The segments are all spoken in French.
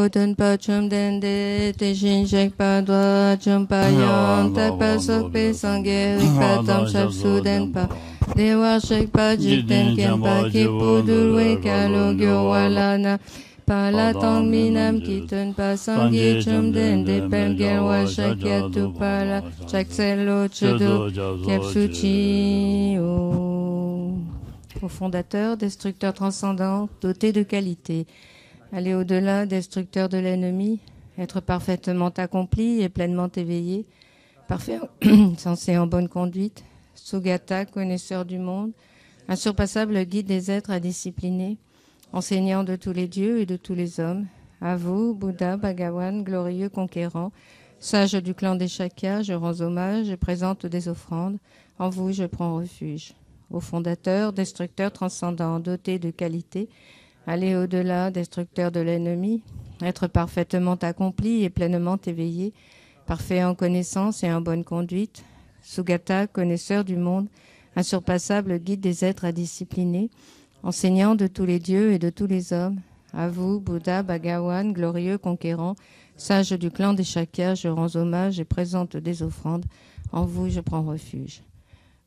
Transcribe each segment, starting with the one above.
Go Tenpa Chum Dende Teshin Shekpa Dwa Chumpa Yon Takpa Sokpe Sangye Rikpa Tam Shapsu Denpa Dewa Shekpa Jiten Kenpa Kipu Dulwe Kalo Gyo Walana Pala Tang Minam Kiten Pa Sangye Chum Dende Pelgel Wa Shakya Tupala Chakselo Chedo Kyapsuchi Au fondateur, destructeur transcendant, doté de qualité. Aller au-delà, destructeur de l'ennemi, être parfaitement accompli et pleinement éveillé, parfait, sensé en bonne conduite, Sugata, connaisseur du monde, insurpassable guide des êtres à discipliner, enseignant de tous les dieux et de tous les hommes, à vous, Bouddha, Bhagawan, glorieux conquérant, sage du clan des Shakyas, je rends hommage et présente des offrandes, en vous je prends refuge. Au fondateur, destructeur transcendant, doté de qualité, aller au-delà, destructeur de l'ennemi, être parfaitement accompli et pleinement éveillé, parfait en connaissance et en bonne conduite, Sugata, connaisseur du monde, insurpassable guide des êtres à discipliner, enseignant de tous les dieux et de tous les hommes, à vous, Bouddha, Bhagawan, glorieux conquérant, sage du clan des Shakyas, je rends hommage et présente des offrandes, en vous je prends refuge.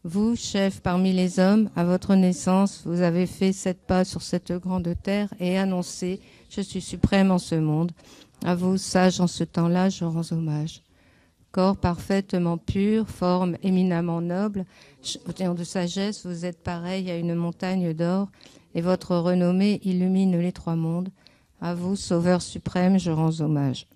Vous, chef parmi les hommes, à votre naissance, vous avez fait 7 pas sur cette grande terre et annoncé « Je suis suprême en ce monde ». À vous, sage en ce temps-là, je rends hommage. Corps parfaitement pur, forme éminemment noble, de sagesse, vous êtes pareil à une montagne d'or et votre renommée illumine les 3 mondes. À vous, sauveur suprême, je rends hommage.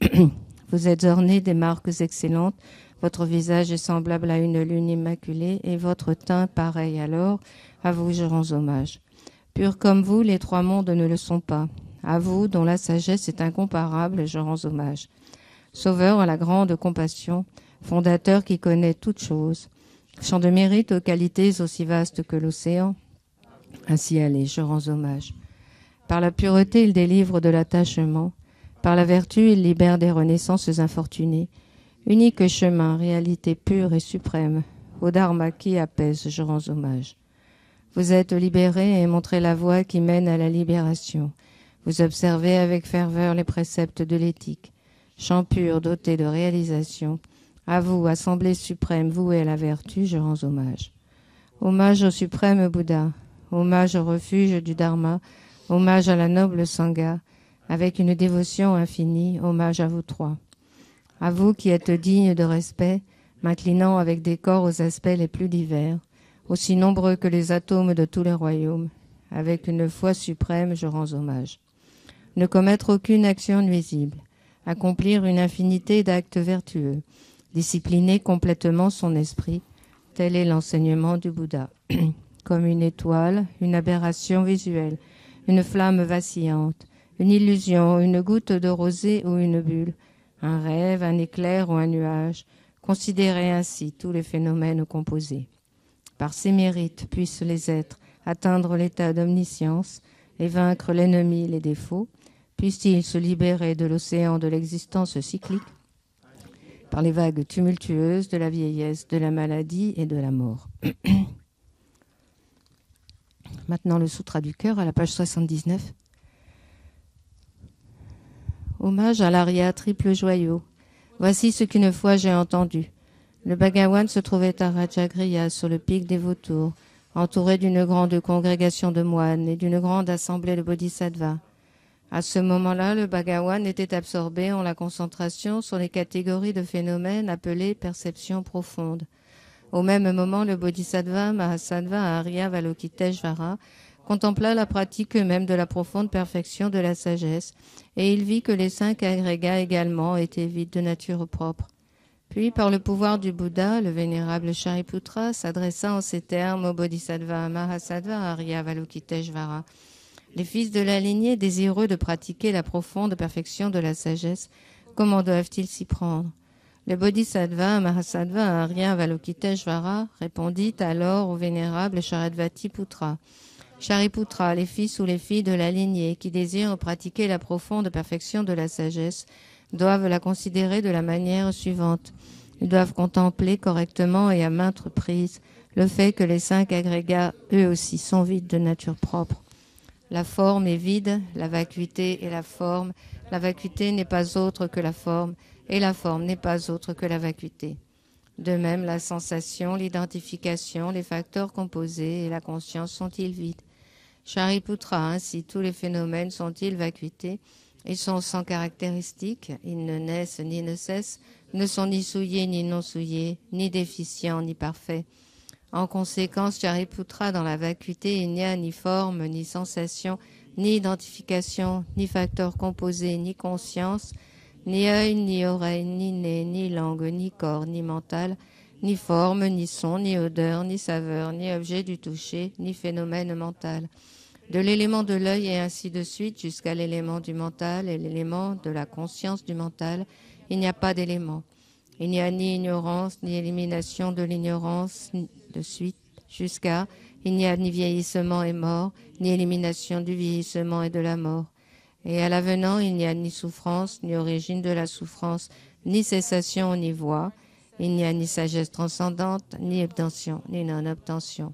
Vous êtes orné des marques excellentes. Votre visage est semblable à une lune immaculée et votre teint pareil à l'or. À vous je rends hommage. Pur comme vous, les 3 mondes ne le sont pas. À vous, dont la sagesse est incomparable, je rends hommage. Sauveur à la grande compassion, fondateur qui connaît toutes choses, champ de mérite aux qualités aussi vastes que l'océan. Ainsi allez, je rends hommage. Par la pureté, il délivre de l'attachement. Par la vertu, il libère des renaissances infortunées. Unique chemin, réalité pure et suprême, au Dharma qui apaise, je rends hommage. Vous êtes libérés et montrez la voie qui mène à la libération. Vous observez avec ferveur les préceptes de l'éthique. Champ pur, doté de réalisation. À vous, assemblée suprême, vouée à la vertu, je rends hommage. Hommage au suprême Bouddha, hommage au refuge du Dharma, hommage à la noble Sangha, avec une dévotion infinie, hommage à vous 3. À vous qui êtes dignes de respect, m'inclinant avec des corps aux aspects les plus divers, aussi nombreux que les atomes de tous les royaumes, avec une foi suprême, je rends hommage. Ne commettre aucune action nuisible, accomplir une infinité d'actes vertueux, discipliner complètement son esprit, tel est l'enseignement du Bouddha. Comme une étoile, une aberration visuelle, une flamme vacillante, une illusion, une goutte de rosée ou une bulle, un rêve, un éclair ou un nuage, considérez ainsi tous les phénomènes composés. Par ces mérites puissent les êtres atteindre l'état d'omniscience et vaincre l'ennemi, les défauts, puissent-ils se libérer de l'océan de l'existence cyclique, par les vagues tumultueuses de la vieillesse, de la maladie et de la mort. Maintenant le Sutra du cœur à la page 79. Hommage à l'Arya triple joyau. Voici ce qu'une fois j'ai entendu. Le Bhagawan se trouvait à Rajagriha, sur le pic des vautours, entouré d'une grande congrégation de moines et d'une grande assemblée de bodhisattvas. À ce moment-là, le Bhagawan était absorbé en la concentration sur les catégories de phénomènes appelées perceptions profondes. Au même moment, le bodhisattva Mahasattva Arya Avalokiteshvara contempla la pratique même de la profonde perfection de la sagesse, et il vit que les 5 agrégats également étaient vides de nature propre. Puis, par le pouvoir du Bouddha, le vénérable Shariputra s'adressa en ces termes au bodhisattva Mahasattva Arya Avalokiteshvara. Les fils de la lignée désireux de pratiquer la profonde perfection de la sagesse, comment doivent-ils s'y prendre? Le bodhisattva Mahasattva Arya Avalokiteshvara répondit alors au vénérable Sharadvatiputra. Shariputra, les fils ou les filles de la lignée qui désirent pratiquer la profonde perfection de la sagesse doivent la considérer de la manière suivante. Ils doivent contempler correctement et à maintes reprises le fait que les 5 agrégats, eux aussi, sont vides de nature propre. La forme est vide, la vacuité est la forme. La vacuité n'est pas autre que la forme, et la forme n'est pas autre que la vacuité. De même, la sensation, l'identification, les facteurs composés et la conscience sont-ils vides? Shariputra, ainsi tous les phénomènes sont-ils vacuités? Ils sont sans caractéristiques, ils ne naissent ni ne cessent, ne sont ni souillés ni non souillés, ni déficients ni parfaits. En conséquence, Shariputra, dans la vacuité, il n'y a ni forme, ni sensation, ni identification, ni facteur composé, ni conscience, ni œil, ni oreille, ni nez, ni langue, ni corps, ni mental, ni forme, ni son, ni odeur, ni saveur, ni objet du toucher, ni phénomène mental. De l'élément de l'œil et ainsi de suite jusqu'à l'élément du mental et l'élément de la conscience du mental, il n'y a pas d'élément. Il n'y a ni ignorance, ni élimination de l'ignorance, de suite jusqu'à il n'y a ni vieillissement et mort, ni élimination du vieillissement et de la mort. Et à l'avenant, il n'y a ni souffrance, ni origine de la souffrance, ni cessation, ni voie. Il n'y a ni sagesse transcendante, ni obtention, ni non-obtention.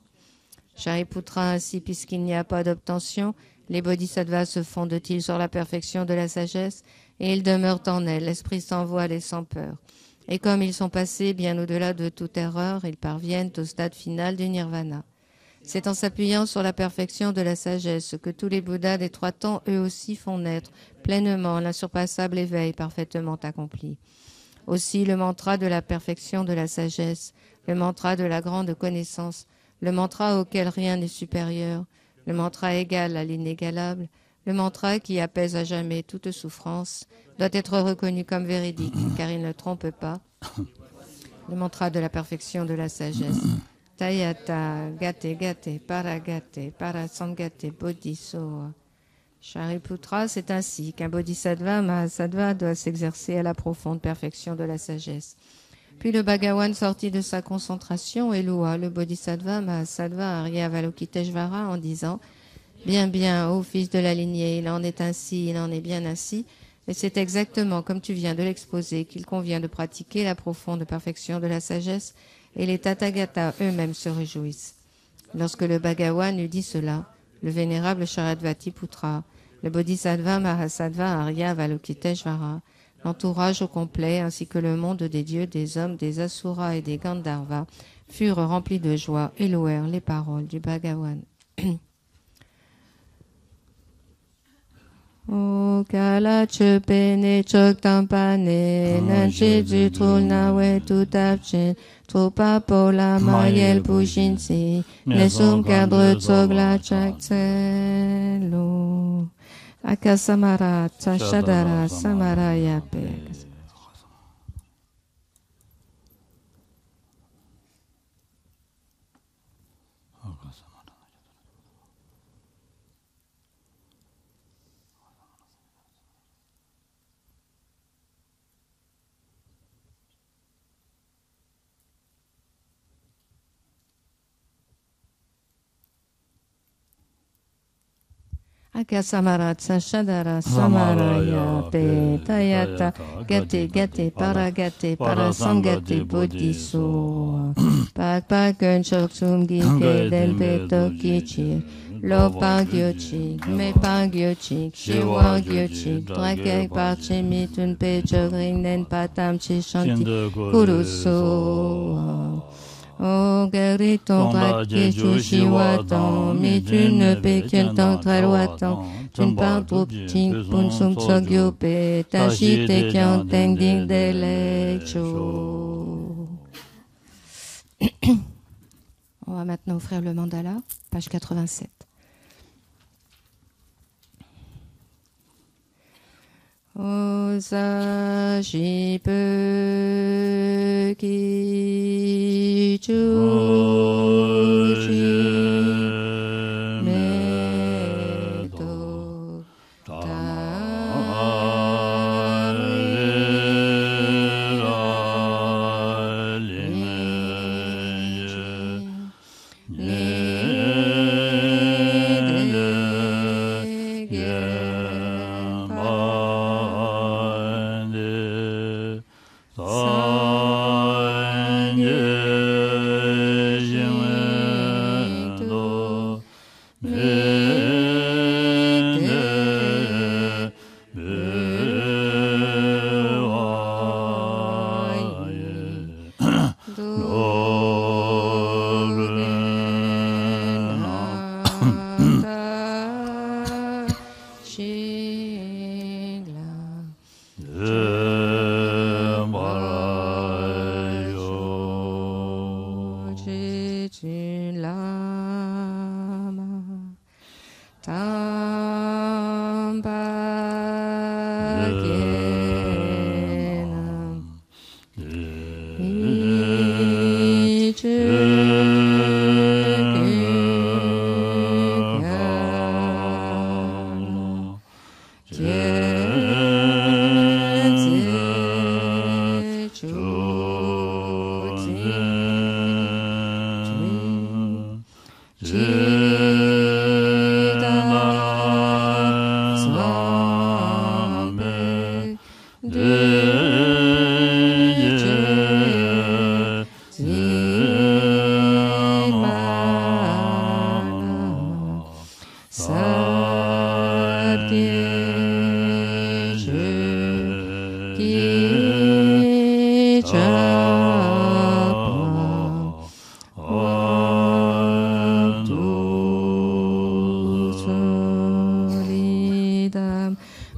Shariputra, ainsi, puisqu'il n'y a pas d'obtention, les bodhisattvas se fondent-ils sur la perfection de la sagesse, et ils demeurent en elle, l'esprit sans voile et sans peur. Et comme ils sont passés bien au-delà de toute erreur, ils parviennent au stade final du nirvana. C'est en s'appuyant sur la perfection de la sagesse que tous les Bouddhas des trois temps, eux aussi, font naître pleinement l'insurpassable éveil parfaitement accompli. Aussi, le mantra de la perfection de la sagesse, le mantra de la grande connaissance, le mantra auquel rien n'est supérieur, le mantra égal à l'inégalable, le mantra qui apaise à jamais toute souffrance, doit être reconnu comme véridique, car il ne trompe pas. Le mantra de la perfection de la sagesse. Tayata, gate, gate, paragate, parasangate, bodhiso. Shariputra, c'est ainsi qu'un bodhisattva, mahasattva, doit s'exercer à la profonde perfection de la sagesse. Puis le Bhagawan sortit de sa concentration et loua le bodhisattva, mahasattva, Arya Avalokiteshvara en disant « Bien, bien, ô fils de la lignée, il en est ainsi, il en est bien ainsi. » Et c'est exactement comme tu viens de l'exposer qu'il convient de pratiquer la profonde perfection de la sagesse, et les Tathagatas eux-mêmes se réjouissent. Lorsque le Bhagawan eut dit cela, le vénérable Sharadvatiputra, le Bodhisattva Mahasattva Arya Avalokiteshvara, l'entourage au complet ainsi que le monde des dieux, des hommes, des asuras et des Gandharvas furent remplis de joie et louèrent les paroles du Bhagawan. O kala chupene chok tampane nanchi jitrul nawe tutapchin tropa pola mayel pushinsi nesum cadre tsogla chaktselo akasamara tashadara samaraya pe. Akasamara Shadara Samaraya Pe Tayata Gate Gate Paragate Parasangate Bodhiso Pak Pakun Choksum Gike Denpe Tokichi Lopa Gyochi Mepa Gyochi Shiwa Gyochi Drakek Parchimi Tunpe Chogring Nen Patam Chishanti Kuruso O Gariton Drake Chushiwatan, mais tu ne peux qu'un temps très lointain. Tu ne parles trop petit, Punsum Tsogyope, Tachite Kyanteng Ding Delecho. On va maintenant offrir le mandala, page 87. Osashi pe ki chuchi meto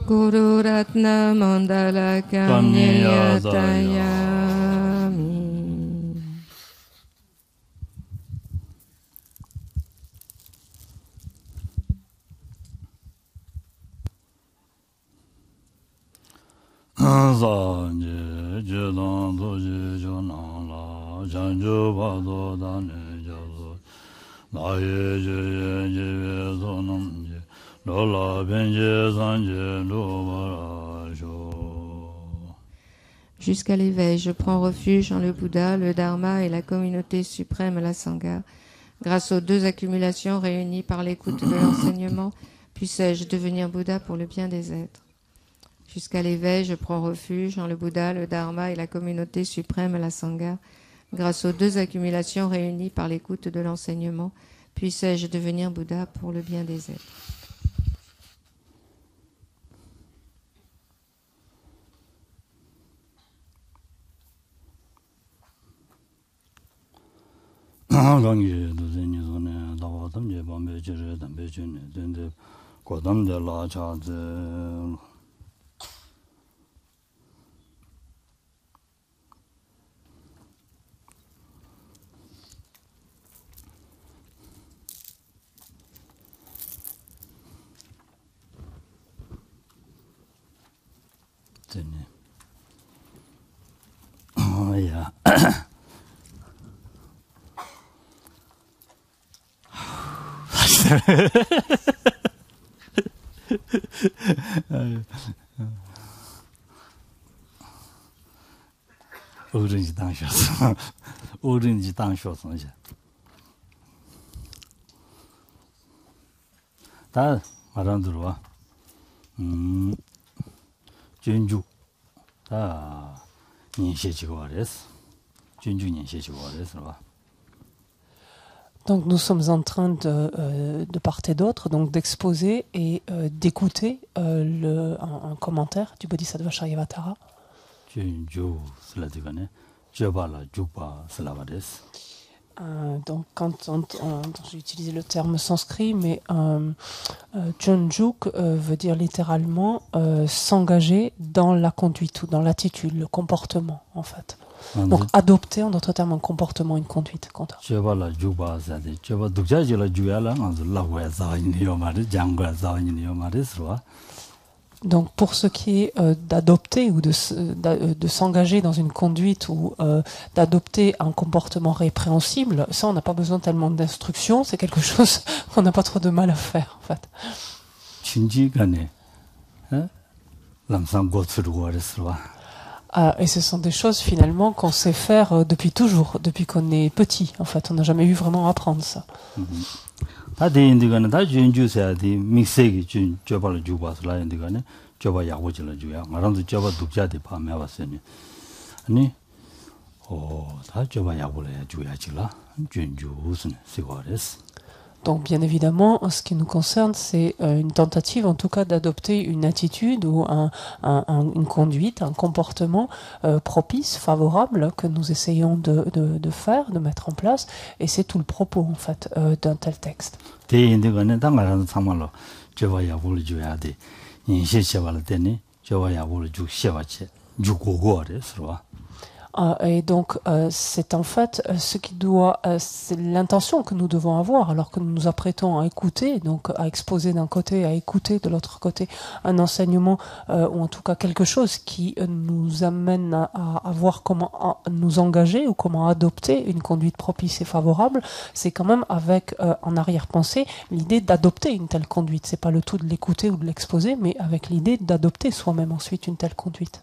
Guru Ratna Mandala Kamnyatayami. Jusqu'à l'éveil, je prends refuge en le Bouddha, le Dharma et la communauté suprême, la Sangha. Grâce aux deux accumulations réunies par l'écoute de l'enseignement, puissais-je devenir Bouddha pour le bien des êtres. Jusqu'à l'éveil, je prends refuge en le Bouddha, le Dharma et la communauté suprême, la Sangha. Grâce aux deux accumulations réunies par l'écoute de l'enseignement, puissais-je devenir Bouddha pour le bien des êtres. Oh yeah. 오른지 당셔서 오른지 당셔서 이제 다 말안 들어와. 전주 다 인쇄지고 그랬어. 전주 인쇄지고 그랬어 봐. Donc nous sommes en train de part et d'autre, donc d'exposer et d'écouter un commentaire du Bodhisattva Charyavatara. Donc quand j'ai utilisé le terme sanskrit, mais Chunjuk veut dire littéralement s'engager dans la conduite ou dans l'attitude, le comportement en fait. Donc adopter en d'autres termes un comportement, une conduite. Donc pour ce qui est d'adopter ou de s'engager dans une conduite ou d'adopter un comportement répréhensible, ça on n'a pas besoin tellement d'instructions, c'est quelque chose qu'on n'a pas trop de mal à faire en fait. Et ce sont des choses finalement qu'on sait faire depuis toujours, depuis qu'on est petit. En fait, on n'a jamais eu vraiment à apprendre ça. Donc bien évidemment, en ce qui nous concerne, c'est une tentative en tout cas d'adopter une attitude ou une conduite, un comportement propice, favorable que nous essayons de faire, de mettre en place, et c'est tout le propos en fait d'un tel texte. Et donc, c'est en fait ce qui doit, c'est l'intention que nous devons avoir alors que nous nous apprêtons à écouter, donc à exposer d'un côté, à écouter de l'autre côté un enseignement ou en tout cas quelque chose qui nous amène à voir comment nous engager ou comment adopter une conduite propice et favorable. C'est quand même avec en arrière-pensée l'idée d'adopter une telle conduite. C'est pas le tout de l'écouter ou de l'exposer, mais avec l'idée d'adopter soi-même ensuite une telle conduite.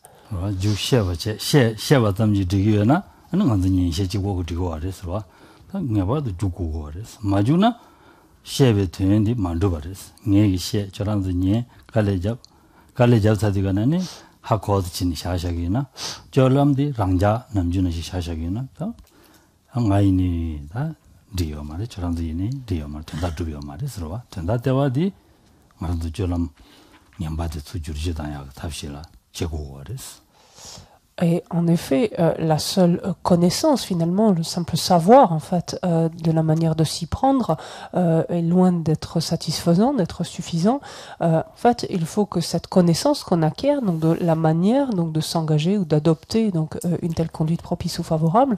Et en effet, la seule connaissance, finalement, le simple savoir, en fait, de la manière de s'y prendre, est loin d'être satisfaisant, d'être suffisant. En fait, il faut que cette connaissance qu'on acquiert, donc de la manière, donc de s'engager ou d'adopter, donc une telle conduite propice ou favorable,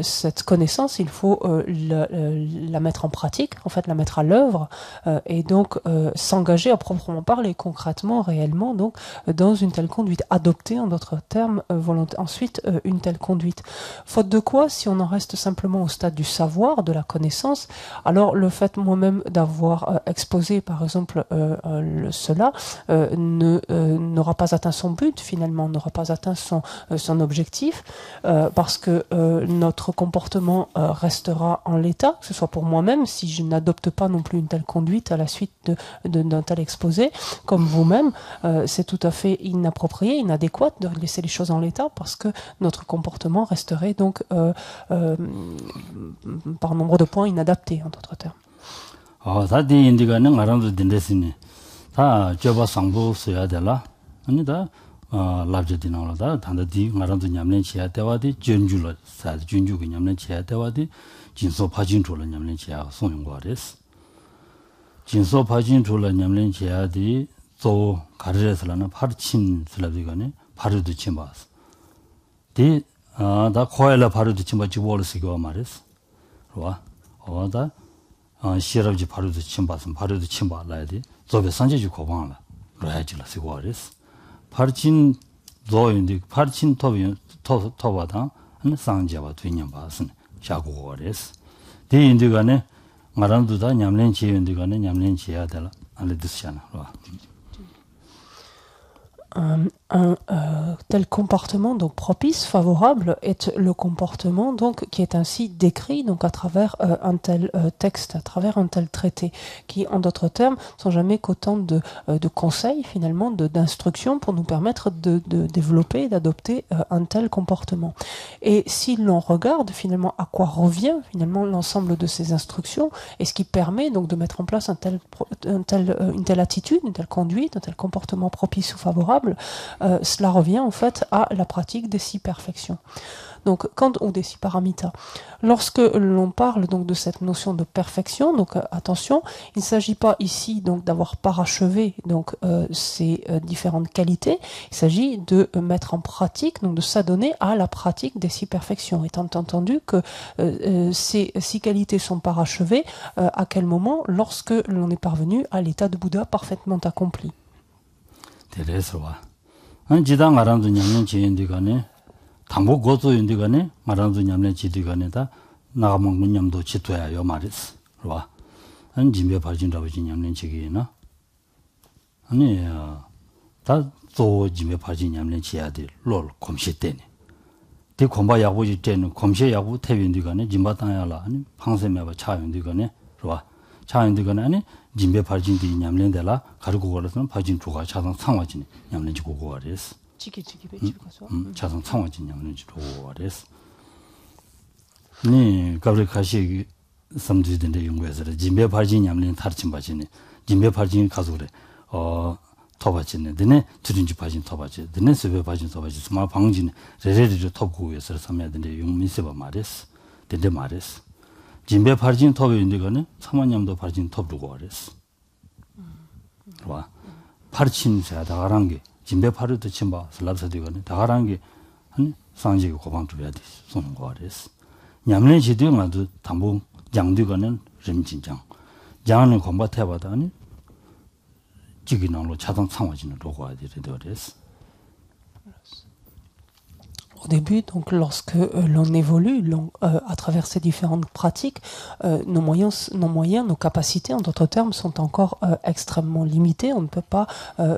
cette connaissance, il faut la mettre en pratique, en fait, la mettre à l'œuvre, et donc s'engager à proprement parler, concrètement, réellement, donc dans une telle conduite, adopter, en d'autres termes, ensuite une telle conduite. Faute de quoi, si on en reste simplement au stade du savoir, de la connaissance, alors le fait moi-même d'avoir exposé par exemple cela n'aura pas atteint son but finalement, n'aura pas atteint son objectif, parce que notre comportement restera en l'état, que ce soit pour moi-même, si je n'adopte pas non plus une telle conduite à la suite d'un tel exposé, comme vous-même, c'est tout à fait inapproprié, inadéquat de laisser les choses en l'état, parce que notre comportement resterait donc par nombre de points inadapté, en d'autres termes. 다 코엘라 바로도 침바 지월스고 말했어. 와. 어다 시럽지 바로도 침바선 바로도 침바라야지. 저베 산제지 고방라. 로야지라 쓰고 말했어. 파르친 조인디 파르친 토바다 한 상제와 되냐 봐선 샤고 말했어. 대인들간에 말한도다 냠len 지인들간에 냠len 지야 되라. 알듯이잖아. 와. Un tel comportement donc propice, favorable, est le comportement donc qui est ainsi décrit donc à travers un tel texte, à travers un tel traité, qui en d'autres termes sont jamais qu'autant de conseils finalement, d'instructions pour nous permettre de développer, d'adopter un tel comportement. Et si l'on regarde finalement à quoi revient finalement l'ensemble de ces instructions et ce qui permet donc de mettre en place une telle attitude, une telle conduite, un tel comportement propice ou favorable, cela revient en fait à la pratique des 6 perfections. Donc, ou des 6 paramitas. Lorsque l'on parle donc de cette notion de perfection, donc attention, il ne s'agit pas ici donc d'avoir parachevé donc ces différentes qualités. Il s'agit de mettre en pratique, donc de s'adonner à la pratique des 6 perfections. Étant entendu que ces 6 qualités sont parachevées, à quel moment? Lorsque l'on est parvenu à l'état de Bouddha parfaitement accompli. 지당 말한도 냠len 지인들간에 당고 고소인들간에 말한도 냠len 지들간에다 나가 먹는 냠도 지도야 요 말이스. 봐. 한 짐에 발진다고 냠len 지기나. 아니 다또 짐에 발진 냠len 지야들 롤 검시 때네. 대 공부 야구지 때는 검시 야구 태빈들간에 짐바당야라. 아니 방세매바 차인들간에 봐. 차인들간에 아니 짐베 발진디 냠렌데라 가르고 걸어서는 발진 조가 자상 상화진 냠렌지 고고 아레스 지키지키 배치가서 자상 상화진 냠렌지 고고 아레스 니 가브리 가시 삼주된데 연구해서 진배 발진 냠린 탈침 바지네 진배 발진 가서 그래 토바지네 되네 주린지 발진 토바지 되네 세배 발진 토바지 스마 방진 레레리 톱고에서 삼야 된데 용민세바 말했어 된데 말했어 진배 발진 톱인데 거는 사만냠도 발진 톱두고 그랬어 와 파르친사 다가란 게 진배 파르도 침바 슬랍서도 거는 다가란 게 한 상지가 고방 줘야 돼 손은 거 그랬어 냠린 지도 가도 담보 장뒤가는 림진장 장은 공부해 봐다니 지기능로 자동 상화진을 로고야 되더랬어. Au début, donc lorsque l'on évolue à travers ces différentes pratiques, nos moyens, nos capacités, en d'autres termes, sont encore extrêmement limités. On ne peut pas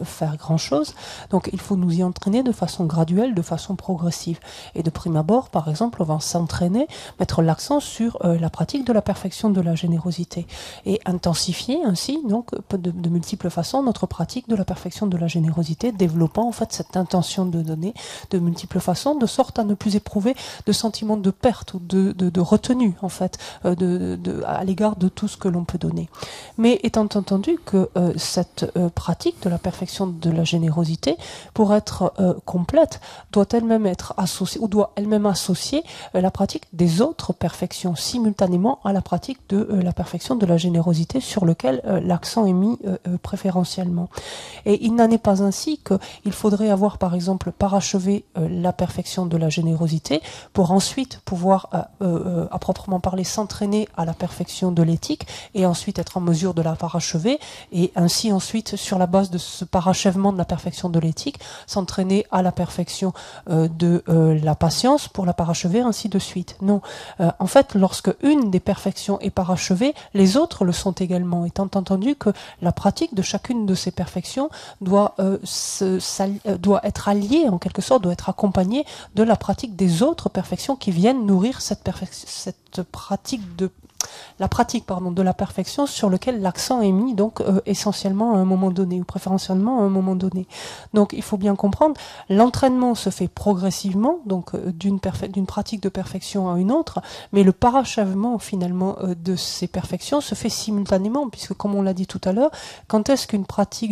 faire grand-chose. Donc il faut nous y entraîner de façon graduelle, de façon progressive. Et de prime abord, par exemple, on va s'entraîner, mettre l'accent sur la pratique de la perfection de la générosité et intensifier ainsi, donc, de multiples façons, notre pratique de la perfection de la générosité, développant en fait cette intention de donner de multiples façons, de sorte à ne plus éprouver de sentiment de perte ou de retenue en fait à l'égard de tout ce que l'on peut donner. Mais étant entendu que cette pratique de la perfection de la générosité, pour être complète, doit elle-même être associée ou doit elle-même associer la pratique des autres perfections simultanément à la pratique de la perfection de la générosité sur lequel l'accent est mis préférentiellement. Et il n'en est pas ainsi qu'il faudrait avoir par exemple parachevé la perfection de la générosité pour ensuite pouvoir à proprement parler s'entraîner à la perfection de l'éthique et ensuite être en mesure de la parachever et ainsi ensuite sur la base de ce parachèvement de la perfection de l'éthique s'entraîner à la perfection de la patience pour la parachever ainsi de suite. Non, en fait lorsque une des perfections est parachevée, les autres le sont également, étant entendu que la pratique de chacune de ces perfections doit être alliée en quelque sorte, doit être accompagnée de la pratique des autres perfections qui viennent nourrir cette pratique de la perfection sur lequel l'accent est mis donc essentiellement à un moment donné ou préférentiellement à un moment donné. Donc il faut bien comprendre, l'entraînement se fait progressivement donc d'une pratique de perfection à une autre, mais le parachèvement finalement de ces perfections se fait simultanément puisque comme on l'a dit tout à l'heure, quand est-ce qu'une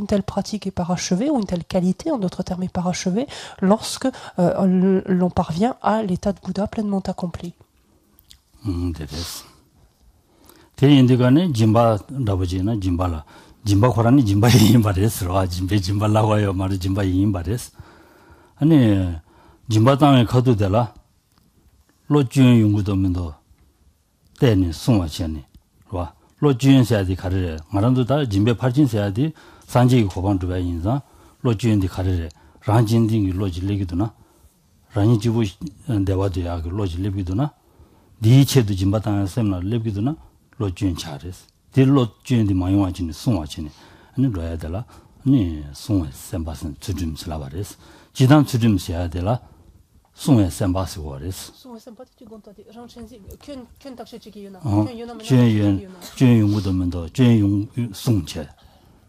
telle pratique est parachevée ou une telle qualité en d'autres termes est parachevée lorsque l'on parvient à l'état de Bouddha pleinement accompli. 대 인디가네 짐바 라버지나 짐발라 짐바 코라니 짐바 이 말했어. 짐발라고 해요. 말이 짐바 이 말했어. 아니 짐바 땅에 가도 되라. 로준 연구도면도 때는 송화치니. 와. 로준 세야디 가르래. 말한도 다 짐베 팔진 세야디 산지 고반 두바 인자 로준디 가르래. 란진딩 로질리기도나. 란이 지부 대화도야 그 로질리기도나. 니체도 짐바 땅에 셈나 렙기도나. 로준 차레스 딜로 준디 마용아진 송화진 아니 로야들라 아니 송에 셈바슨 주름 슬라바레스 지단 주름 해야 되라 송에 셈바스 워레스 송에 셈바티 주곤타디 랑첸지 큰 닥치기요나 준용무도면도 준용 송체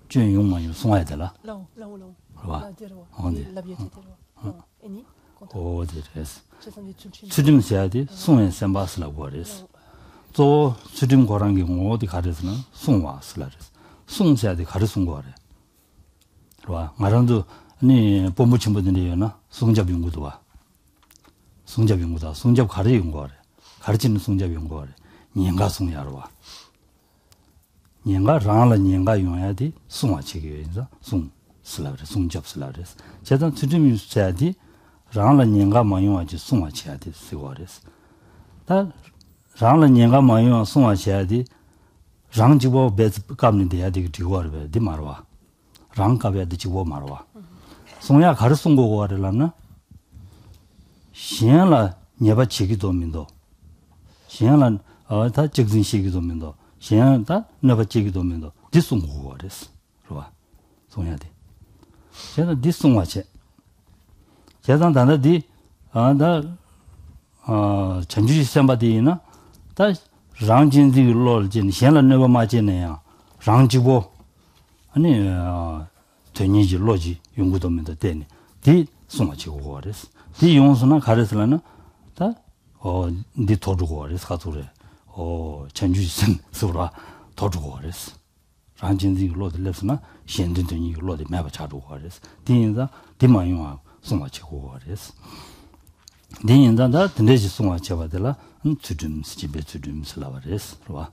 준용만 송해야 되라 라오 와 어디 라비에테로 애니 오데레스 주름 해야 돼 송에 셈바스라 워레스 또 수림 고랑기 어디 가르스는 송와 슬라르스 송세야데 가르송 거래. 와 말한도 아니 본부친 분들이요나 송잡 연구도 와. 송잡 연구다. 송잡 가르 연구하래. 가르치는 송잡 연구하래. 년가 송야로 와. 년가 랑라 년가 용야디 송와 체계에서 송 슬라르 송잡 슬라르스. 제단 수림 세야디 랑라 년가 마용하지 송와 체야디 쓰고레스. 다 랑라 년가 마용 송화 해야지 랑지보 베스 감는 돼야 되게 뒤고를 돼 말와 랑갑에 되지고 말와 송야 가르송 거고 하려나 신라 녀바 지기도 민도 신라 다 적진 시기도 민도 신다 녀바 지기도 민도 디송 거고 그랬어 그러와 송야데 제가 디송화체 제가 단다디 나 전주시 셈바디나 다 랑진디 롤진 현란 네버 마지네야 랑지보 아니 되니지 로지 연구도면도 되니 디 송아지고 그랬어 디 용수나 가르스라나 다니 도르고 그랬어 가도래 전주선 서로 더 주고 그랬어. ranjinzi 로드 leps나 현든이 로드 매바 자주 거래서 딘자 디마용아 송아치 고거래서 딘자다 딘데지 송아치 바들라 투줌 스집에 투줌 슬라바레스 봐.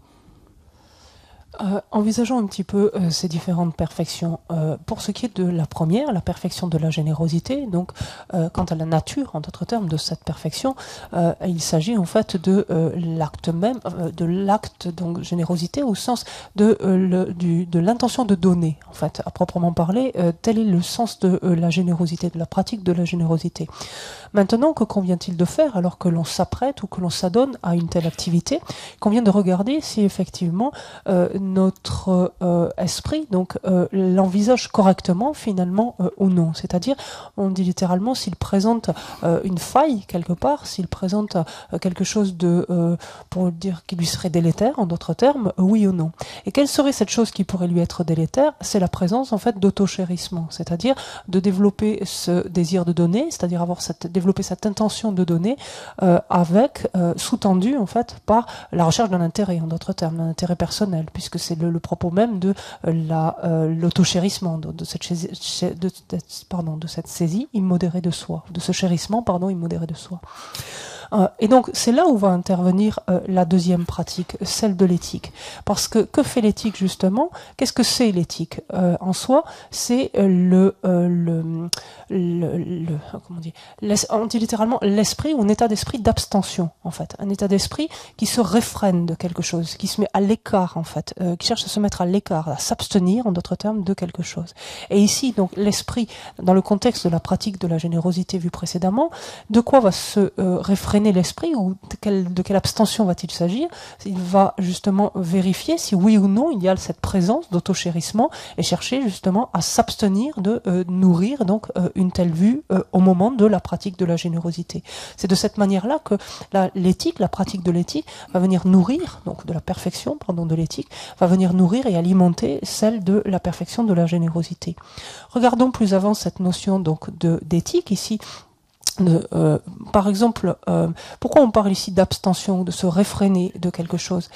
Envisageons un petit peu ces différentes perfections. Pour ce qui est de la première, la perfection de la générosité, donc quant à la nature, en d'autres termes, de cette perfection, il s'agit en fait de l'acte même, de l'acte donc générosité au sens de l'intention de donner, en fait, à proprement parler. Tel est le sens de la générosité, de la pratique de la générosité. Maintenant, que convient-il de faire alors que l'on s'apprête ou que l'on s'adonne à une telle activité? Il convient de regarder si effectivement notre esprit donc l'envisage correctement finalement ou non. C'est-à-dire, on dit littéralement s'il présente une faille quelque part, s'il présente quelque chose de pour dire qui lui serait délétère, en d'autres termes, oui ou non. Et quelle serait cette chose qui pourrait lui être délétère? C'est la présence en fait d'autochérissement, c'est-à-dire de développer ce désir de donner, c'est-à-dire développer cette intention de donner avec sous-tendu en fait par la recherche d'un intérêt, en d'autres termes, d'un intérêt personnel, puisque c'est le propos même de l'autochérissement, de cette saisie immodérée de soi, de ce chérissement immodéré de soi. Et donc c'est là où va intervenir la deuxième pratique, celle de l'éthique. Parce que fait l'éthique justement? Qu'est-ce que c'est l'éthique? En soi, c'est comment on dit, on dit littéralement l'esprit ou un état d'esprit d'abstention en fait, un état d'esprit qui se réfrène de quelque chose, qui se met à l'écart en fait, qui cherche à se mettre à l'écart, à s'abstenir en d'autres termes de quelque chose. Et ici donc l'esprit, dans le contexte de la pratique de la générosité vue précédemment, de quoi va se réfréner l'esprit, ou de quelle abstention va-t-il s'agir? Il va justement vérifier si oui ou non il y a cette présence d'autochérissement et chercher justement à s'abstenir de nourrir donc une telle vue au moment de la pratique de la générosité. C'est de cette manière-là que l'éthique, la pratique de l'éthique va venir nourrir, donc de la perfection, de l'éthique, va venir nourrir et alimenter celle de la perfection de la générosité. Regardons plus avant cette notion donc d'éthique ici. Par exemple, pourquoi on parle ici d'abstention, de se réfréner de quelque chose?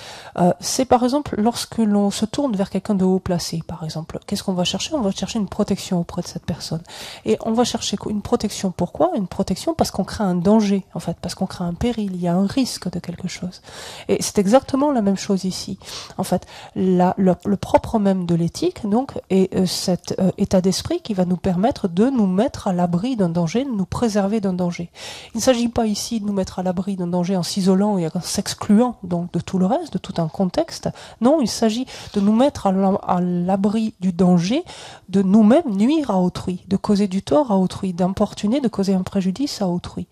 C'est par exemple lorsque l'on se tourne vers quelqu'un de haut placé, par exemple. Qu'est-ce qu'on va chercher? On va chercher une protection auprès de cette personne. Et on va chercher une protection. Pourquoi? Une protection parce qu'on crée un danger, en fait, parce qu'on crée un péril, il y a un risque de quelque chose. Et c'est exactement la même chose ici. En fait, le propre même de l'éthique, donc, est cet état d'esprit qui va nous permettre de nous mettre à l'abri d'un danger, de nous préserver d'un danger. Il ne s'agit pas ici de nous mettre à l'abri d'un danger en s'isolant et en s'excluant donc de tout le reste, de tout un contexte. Non, il s'agit de nous mettre à l'abri du danger, de nous-mêmes nuire à autrui, de causer du tort à autrui, d'importuner, de causer un préjudice à autrui.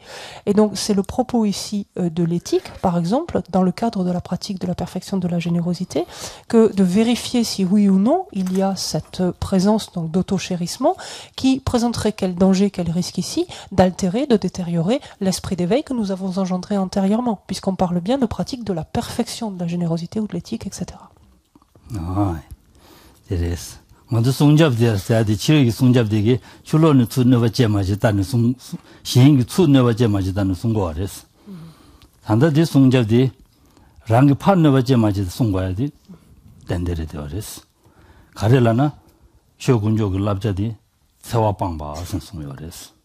Et donc c'est le propos ici de l'éthique, par exemple, dans le cadre de la pratique de la perfection de la générosité, que de vérifier si oui ou non il y a cette présence donc d'autochérissement qui présenterait quel danger, quel risque ici, d'altérer, de détériorer l'esprit d'éveil que nous avons engendré antérieurement, puisqu'on parle bien de pratique de la perfection de la générosité ou de l'éthique, etc. Ah, intéressant. 먼저 송잡되어야지 치료기 송잡되게 출로는 투너버제 맞다는 송 시행기 투너버제 맞다는 송고하랬어. 단다디 송잡디 랑기 파너버제 맞다 송고야지 된데래 되어랬어. 가rel라나 쇼군족을 납자디 세와빵바 선송요랬어.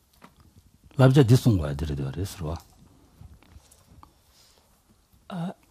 납자 디송고야 되어랬어.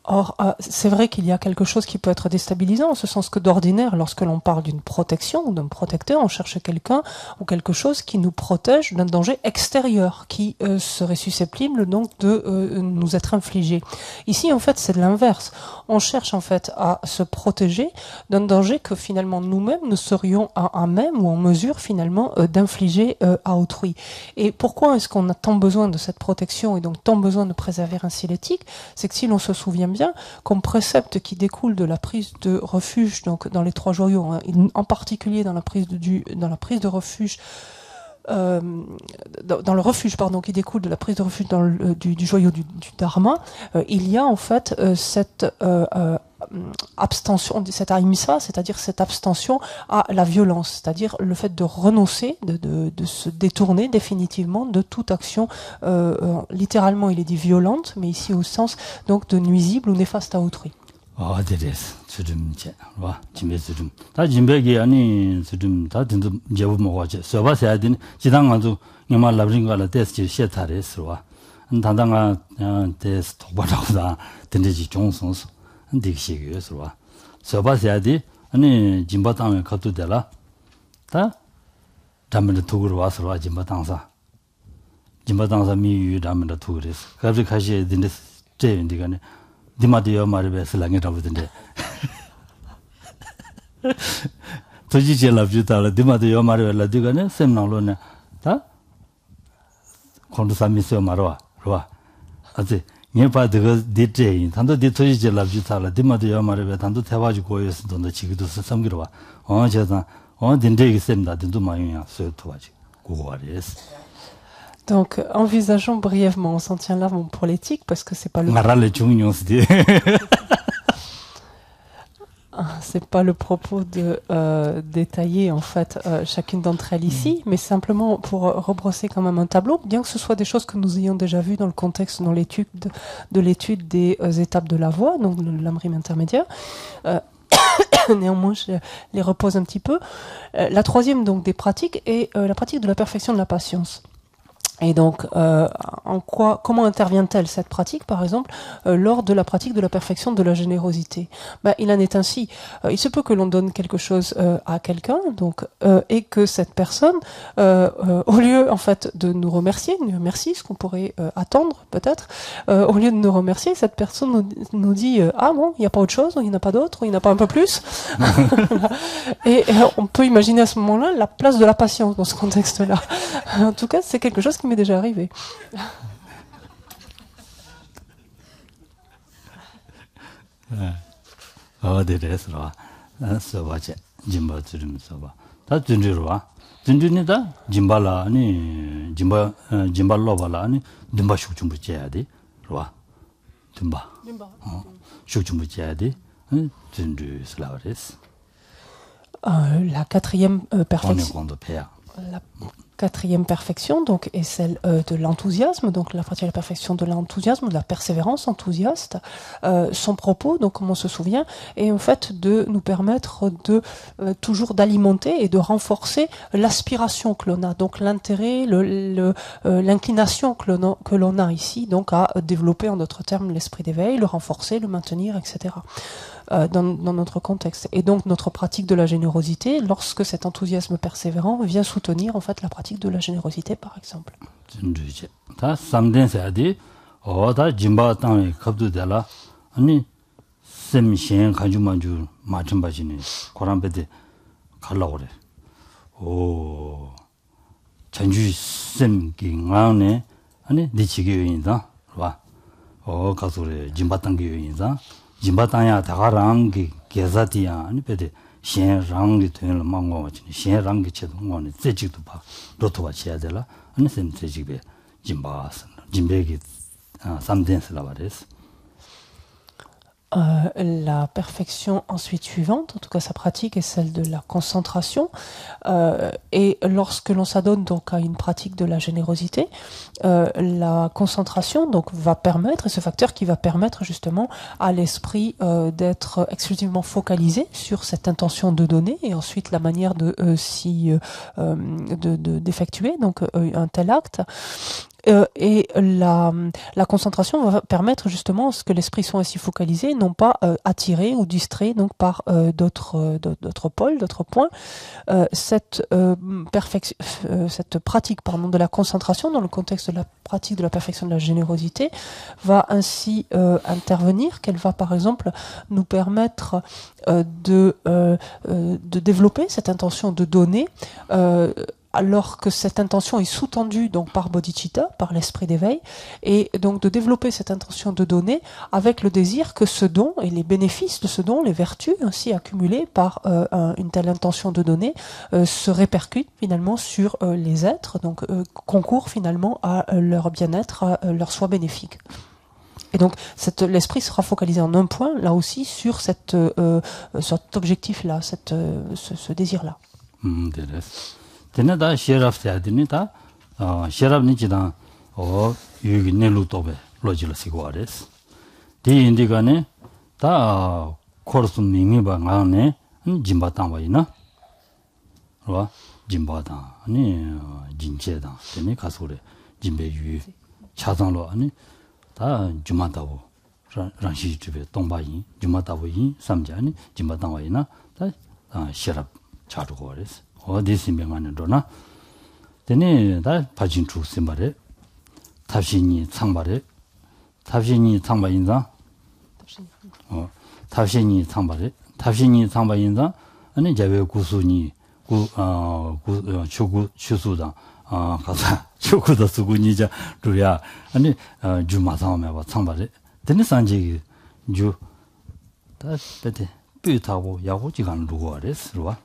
Or, c'est vrai qu'il y a quelque chose qui peut être déstabilisant, en ce sens que d'ordinaire, lorsque l'on parle d'une protection ou d'un protecteur, on cherche quelqu'un ou quelque chose qui nous protège d'un danger extérieur, qui serait susceptible donc de nous être infligé. Ici, en fait, c'est de l'inverse. On cherche en fait à se protéger d'un danger que finalement nous-mêmes nous serions à même ou en mesure finalement d'infliger à autrui. Et pourquoi est-ce qu'on a tant besoin de cette protection et donc tant besoin de préserver ainsi l'éthique? C'est que si l'on se souvient bien, comme précepte qui découle de la prise de refuge, donc dans les trois joyaux, hein, en particulier dans la prise de refuge dans le refuge, pardon, qui découle de la prise de refuge du joyau du Dharma, il y a en fait cette abstention, cette ahimsa, c'est-à-dire cette abstention à la violence, c'est-à-dire le fait de renoncer, de se détourner définitivement de toute action, littéralement il est dit violente, mais ici au sens donc de nuisible ou néfaste à autrui. 어디래서 주름 제 와, 짐에 주름. 다 짐백이 아니 주름 다 된도 제부 먹어지. 서바셔야 되는 지당 아주 정말 라브링 거라 데스 시타레스 와. 단단가 데스 도바라고다 된지 종선스. 딕시기에서 와. 서바셔야 돼. 아니 짐바당에 가도 되라. 다 담을 도구로 와서 와 짐바당사. 짐바당사 미유 담을 도구레스. 갑자기 가시에 되는 제인디가네. 디마디어 말베스 랑이라고던데. 도지제 랍주다라 디마디어 말베라 디가네 셈나로네. 다 콘도사미스 말와. 로와. 아지 녀바드가 디제인 단도 디토지제 랍주다라 디마디어 말베 단도 태와지 고여서 돈도 지기도 섬기로 와. 제가 딘데기 셈다 딘도 마요야 소토와지. 고고와리스. Donc, envisageons brièvement, on s'en tient là pour l'éthique, parce que c'est pas le c'est pas le propos de détailler en fait chacune d'entre elles ici, mais simplement pour rebrosser quand même un tableau, bien que ce soit des choses que nous ayons déjà vues dans le contexte, dans l'étude de l'étude des étapes de la voie, donc de l'amrime intermédiaire. Néanmoins, je les repose un petit peu. La troisième donc des pratiques est la pratique de la perfection de la patience. Et donc, comment intervient-elle cette pratique, par exemple, lors de la pratique de la perfection de la générosité? Il en est ainsi. Il se peut que l'on donne quelque chose à quelqu'un, donc, et que cette personne, au lieu en fait de nous remercier, ce qu'on pourrait attendre peut-être, au lieu de nous remercier, cette personne nous dit ah bon, il n'y a pas autre chose, il n'y en a pas d'autre, il n'y en a pas un peu plus. et on peut imaginer à ce moment-là la place de la patience dans ce contexte-là. En tout cas, c'est quelque chose qui m'est déjà arrivé. 어디래서 써봐지 짐바 좀 써봐. 다 준비로 와. 준비니다 짐발라 아니 짐발로 발라 아니 dimba shuk chumbu chaya di, rwa? Dimba. Shuk chumbu chaya di, tundu slavaris. La quatrième perfection. La quatrième perfection donc est celle de l'enthousiasme, donc la pratique de la perfection de l'enthousiasme, de la persévérance enthousiaste. Son propos, donc comme on se souvient, est en fait de nous permettre de toujours d'alimenter et de renforcer l'aspiration que l'on a, donc l'intérêt, l'inclination que l'on a ici, donc à développer en d'autres termes l'esprit d'éveil, le renforcer, le maintenir, etc. Dans notre contexte. Et donc notre pratique de la générosité, lorsque cet enthousiasme persévérant vient soutenir en fait la pratique de la générosité, par exemple. 짐바타야 다가랑기 계자디야 아니 베데 신랑이 되는 망고지 신랑기 제동원이 제직도 봐 로토가 해야 되라 아니 셈 제직베 짐바스 짐베기 삼덴스라 바레스. La perfection ensuite suivante, en tout cas sa pratique, est celle de la concentration. Et lorsque l'on s'adonne donc à une pratique de la générosité, la concentration donc va permettre, et ce facteur qui va permettre justement à l'esprit d'être exclusivement focalisé sur cette intention de donner, et ensuite la manière de d'effectuer donc un tel acte. Et la concentration va permettre justement à ce que l'esprit soit ainsi focalisé, non pas attiré ou distrait donc par d'autres pôles, d'autres points. Cette pratique de la concentration dans le contexte de la pratique de la perfection de la générosité va ainsi intervenir, qu'elle va par exemple nous permettre de développer cette intention de donner alors que cette intention est sous-tendue donc par bodhicitta, par l'esprit d'éveil, et donc de développer cette intention de donner avec le désir que ce don et les bénéfices de ce don, les vertus ainsi accumulées par une telle intention de donner, se répercutent finalement sur les êtres, donc concourent finalement à leur bien-être, à leur soi bénéfique. Et donc l'esprit sera focalisé en un point, là aussi, sur cet objectif-là, ce désir-là. Tene da sheraf te dine ta sheraf ni jidan o yugi nelu tobe lojila sigwares di indigane ta korsu mimi ba ngane jimba tangwa ina ro jimba tang ani jinche dang tene kasure jimbe yu chazanglo ani ta jumatawo ranshi jibe tongba yin jumatawo yin samja ani jimba tangwa ina ta sheraf charugo wares 어디 심명하는 거나 되네 다 파진 주 심바래 탑신이 창바래 탑신이 창바 인자 탑신이 창바래 탑신이 창바 인자 아니 자외 구수니 구 추구 추수다 가사 추구도 수군이자 루야 아니 주마상에 봐 창바래 되네 산지 주다 베테 삐타고 야고지간 루고아레스로와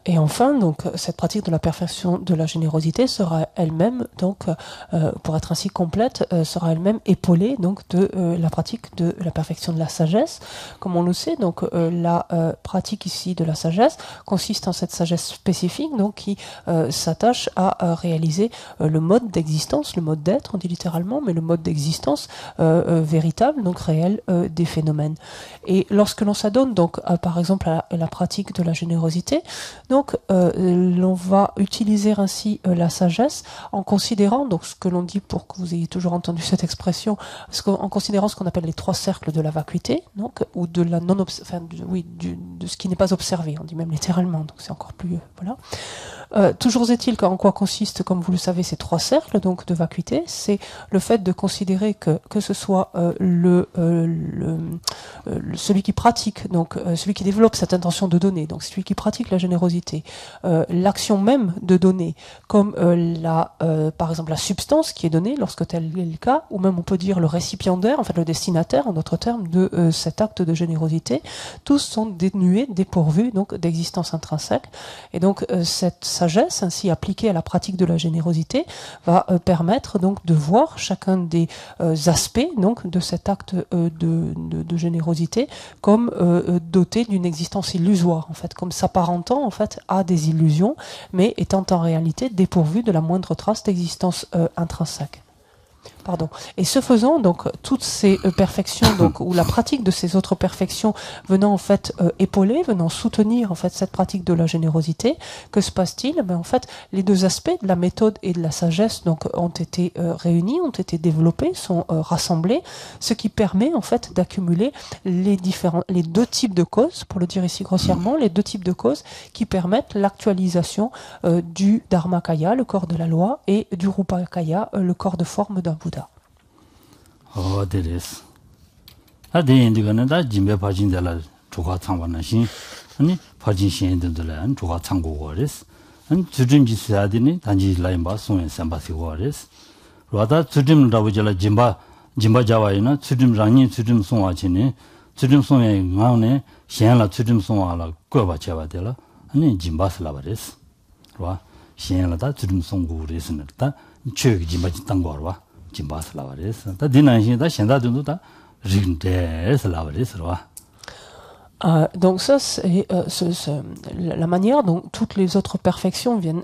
Et enfin, donc, cette pratique de la perfection de la générosité sera elle-même, donc, pour être ainsi complète, sera elle-même épaulée donc de la pratique de la perfection de la sagesse. Comme on le sait, donc la pratique ici de la sagesse consiste en cette sagesse spécifique, donc qui s'attache à réaliser le mode d'existence, le mode d'être, on dit littéralement, mais le mode d'existence véritable, donc réel des phénomènes. Et lorsque l'on s'adonne donc par exemple à la pratique de la générosité, donc l'on va utiliser ainsi la sagesse en considérant, donc ce que l'on dit pour que vous ayez toujours entendu cette expression, en considérant ce qu'on appelle les 3 cercles de la vacuité, donc ou de la non de ce qui n'est pas observé, on dit même littéralement, donc c'est encore plus voilà. Toujours est-il qu'en quoi consiste, comme vous le savez, ces 3 cercles donc de vacuité, c'est le fait de considérer que ce soit celui qui pratique, donc celui qui développe cette intention de donner, donc celui qui pratique la générosité, l'action même de donner, comme par exemple la substance qui est donnée lorsque tel est le cas, ou même on peut dire le récipiendaire, en fait le destinataire en d'autres termes de cet acte de générosité, tous sont dénués, dépourvus donc d'existence intrinsèque, et donc cette sagesse ainsi appliquée à la pratique de la générosité va permettre donc de voir chacun des aspects donc de cet acte de générosité comme doté d'une existence illusoire, en fait, comme s'apparentant en fait à des illusions, mais étant en réalité dépourvu de la moindre trace d'existence intrinsèque. Pardon. Et ce faisant, donc, toutes ces perfections, donc, ou la pratique de ces autres perfections venant, en fait, épauler, venant soutenir, en fait, cette pratique de la générosité, que se passe-t-il? Ben, en fait, les 2 aspects de la méthode et de la sagesse, donc, ont été réunis, ont été développés, sont rassemblés, ce qui permet, en fait, d'accumuler les 2 types de causes, pour le dire ici grossièrement, les 2 types de causes qui permettent l'actualisation du Dharmakaya, le corps de la loi, et du Rupakaya, le corps de forme d'un Bouddha. 데레스 아데 인디가는 다 짐베 파진데라 조가 창반나신 아니 파진 신인들들은 조가 창고거레스 한 주준지 사디니 단지 라인바 송에 삼바시거레스 로다 주dim라고 절 짐바 자와이나 주dim랑이 주dim 송와치니 주dim 송에 나오네 신라 주dim 송와라 거바 제바데라 아니 짐바슬라바레스 로와 신라다 주dim 송고레스는다 최기 짐바지 땅거와 짐바슬라바레스 다 디난신다 신다든도다 린데슬라바레스와 Donc ça, c'est la manière dont toutes les autres perfections viennent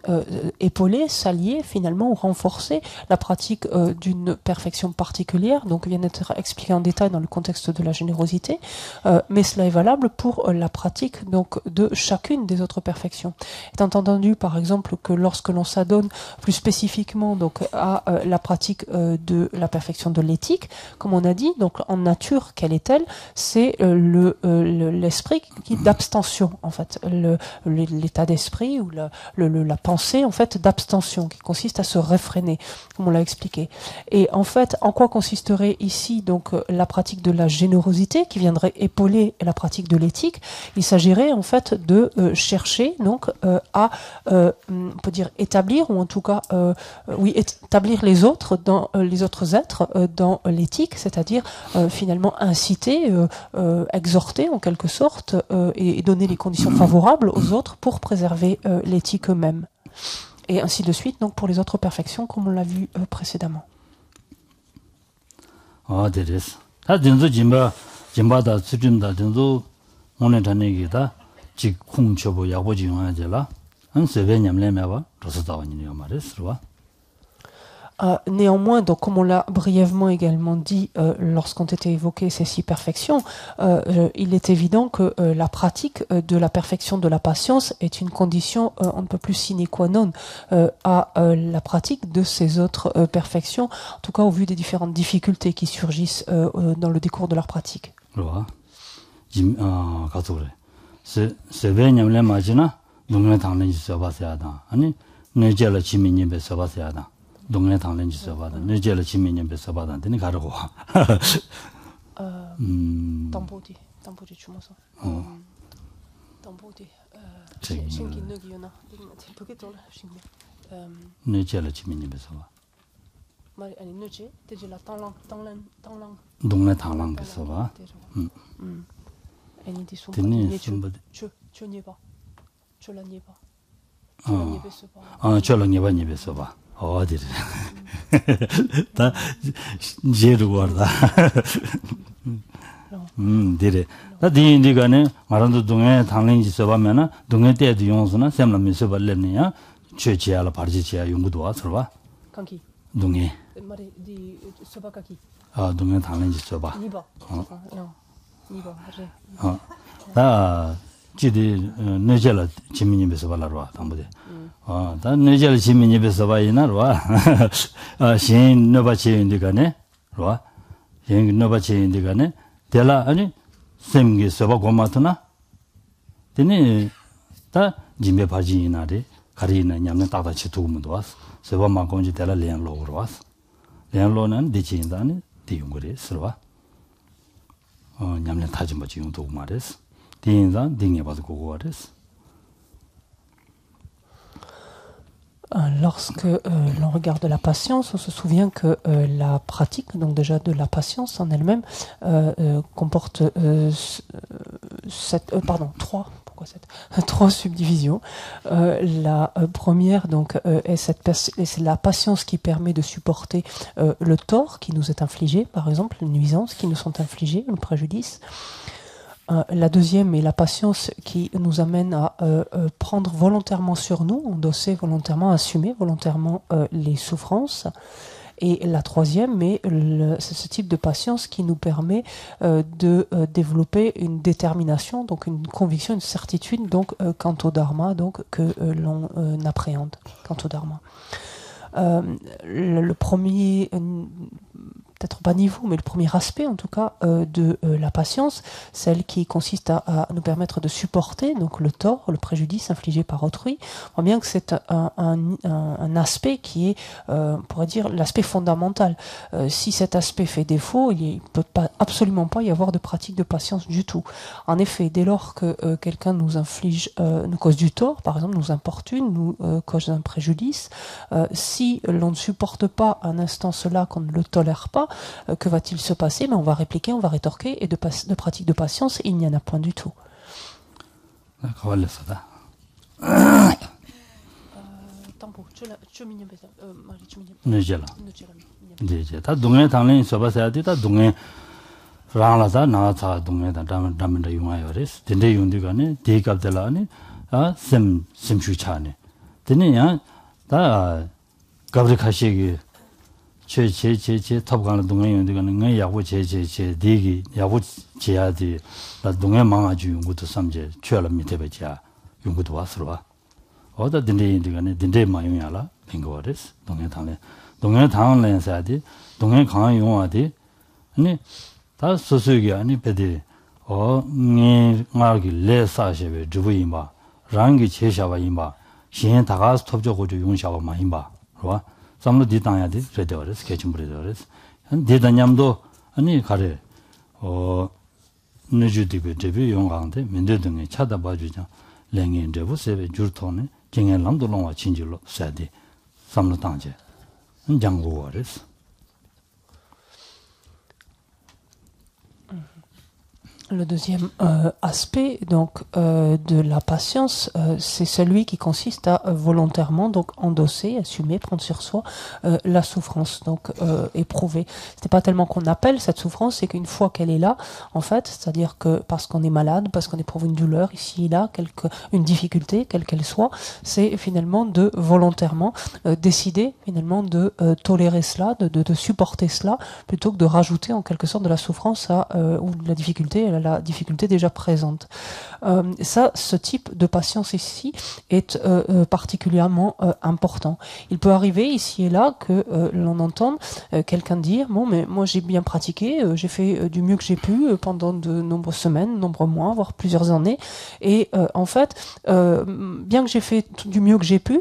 épauler, s'allier finalement ou renforcer la pratique d'une perfection particulière, donc vient d'être expliqué en détail dans le contexte de la générosité, mais cela est valable pour la pratique donc de chacune des autres perfections. Étant entendu par exemple que lorsque l'on s'adonne plus spécifiquement donc à la pratique de la perfection de l'éthique, comme on a dit, donc en nature, quelle est-elle? C'est l'esprit qui d'abstention en fait, l'état d'esprit ou la pensée en fait d'abstention qui consiste à se réfréner, comme on l'a expliqué. Et en fait, en quoi consisterait ici donc la pratique de la générosité qui viendrait épauler la pratique de l'éthique? Il s'agirait en fait de chercher donc à on peut dire établir ou en tout cas établir les autres dans les autres êtres dans l'éthique, c'est-à-dire finalement inciter, exhorter en quelque sorte et donner les conditions favorables aux autres pour préserver l'éthique eux-mêmes. Et ainsi de suite, donc pour les autres perfections, comme on l'a vu précédemment. Ah, c'est ça. Dinzo jimba da tsujimda dinzo on est anegida ji khung chobo yabo ji wa jela an sebe nyamle mewa rosa wani yo mares rwa. Néanmoins, donc comme on l'a brièvement également dit lorsqu'ont été évoquées ces 6 perfections, il est évident que la pratique de la perfection de la patience est une condition on ne peut plus sine qua non à la pratique de ces autres perfections, en tout cas au vu des différentes difficultés qui surgissent dans le décours de leur pratique. 동네 당len지 써봐다. 내제를 지민님에 써봐다. 되는 가르고. 담보디 주모서. 담보디. 신기 느기요나. 되게 좀 신기. 내제를 지민님에 써봐. 말 아니 느지. 되지라 당랑. 동네 당랑 써봐. 아니 디소. 되니 ço니바. 촐라니바. 촐라니바 써봐. 어디를 다 제로 거다. 되래. 다 디인디가네 말한도 동에 당len지 써봐면은 동에 때도 용서나 샘람면서 발레니야. 최지야라 바르지야 용구도 와서 봐. 강기. 동에. 말이 디 써봐가기. 동에 당len지 써봐. 니바. 니바. 다 지디 내절라 지민님에서 발라로 담보대. 다 내절 지민님에서 봐이나로 신 너바체인디가네 로 신 너바체인디가네 데라 아니 샘게 서바 고마트나 되니 다 짐베 바지나리 가리나 냠는 따다치 두고문도 왔어 서바만 공지 데라 렌로로 왔어 렌로는 디치인다니 디용거리 서바 냠는 타지 뭐지 용도 말했어 디인단 딩에 봐도 고고 말했어. Lorsque l'on regarde la patience, on se souvient que la pratique, donc déjà de la patience en elle-même, comporte trois subdivisions. La première, donc, c'est la patience qui permet de supporter le tort qui nous est infligé, par exemple, les nuisances qui nous sont infligées, le préjudice. La deuxième est la patience qui nous amène à prendre volontairement sur nous, endosser volontairement, assumer volontairement les souffrances. Et la troisième c'est ce type de patience qui nous permet de développer une détermination, donc une conviction, une certitude donc quant au dharma, donc que l'on appréhende quant au dharma. Le premier peut-être pas niveau, mais le premier aspect en tout cas de la patience, celle qui consiste à nous permettre de supporter donc le tort, le préjudice infligé par autrui. On voit bien que c'est un aspect qui est, on pourrait dire, l'aspect fondamental. Si cet aspect fait défaut, il ne peut absolument pas y avoir de pratique de patience du tout. En effet, dès lors que quelqu'un nous inflige, nous cause du tort, par exemple, nous importune, nous cause un préjudice, si l'on ne supporte pas un instant cela, qu'on ne le tolère pas, que va-t-il se passer? Mais on va répliquer, on va rétorquer, et de pratique de patience, il n'y en a point du tout. 제 탑가는 동행이 되는 야구 제 대기 야구 제야디 나 동행 망아주 용구도 삼제 최라 밑에 배자 용구도 왔으러 어디 딘데인데가네 딘데 마용이야라 빙고레스 동행 당을 해야지 동행 강한 용화디 아니 다 소수기 아니 배디 ngāgi lē sāshebe dribu yinba, rāngi che shaba yinba, shen tagas topjo gojo yung shaba ma yinba, rwa. Samlo di tangya di rede wares, kechimbo rede wares. Di tanyamdo, kare, nuju dibe dribu yung gangde, mende dungi chada baju jang, lengi dribu sebe jurtone, jingen lamdo longwa chinjilo sadi, samlo tangje, jangu wares. Le deuxième aspect donc de la patience, c'est celui qui consiste à volontairement donc endosser, assumer, prendre sur soi la souffrance, donc éprouver. C'est pas tellement qu'on appelle cette souffrance, c'est qu'une fois qu'elle est là, en fait, c'est-à-dire que parce qu'on est malade, parce qu'on éprouve une douleur ici et là, une difficulté, quelle qu'elle soit, c'est finalement de volontairement décider finalement de tolérer cela, de supporter cela, plutôt que de rajouter en quelque sorte de la souffrance ou de la difficulté à la difficulté déjà présente. Ce type de patience ici est particulièrement important. Il peut arriver ici et là que l'on entende quelqu'un dire « Bon, mais moi j'ai bien pratiqué, j'ai fait du mieux que j'ai pu pendant de nombreuses semaines, nombreux mois, voire plusieurs années. Et en fait, bien que j'ai fait du mieux que j'ai pu,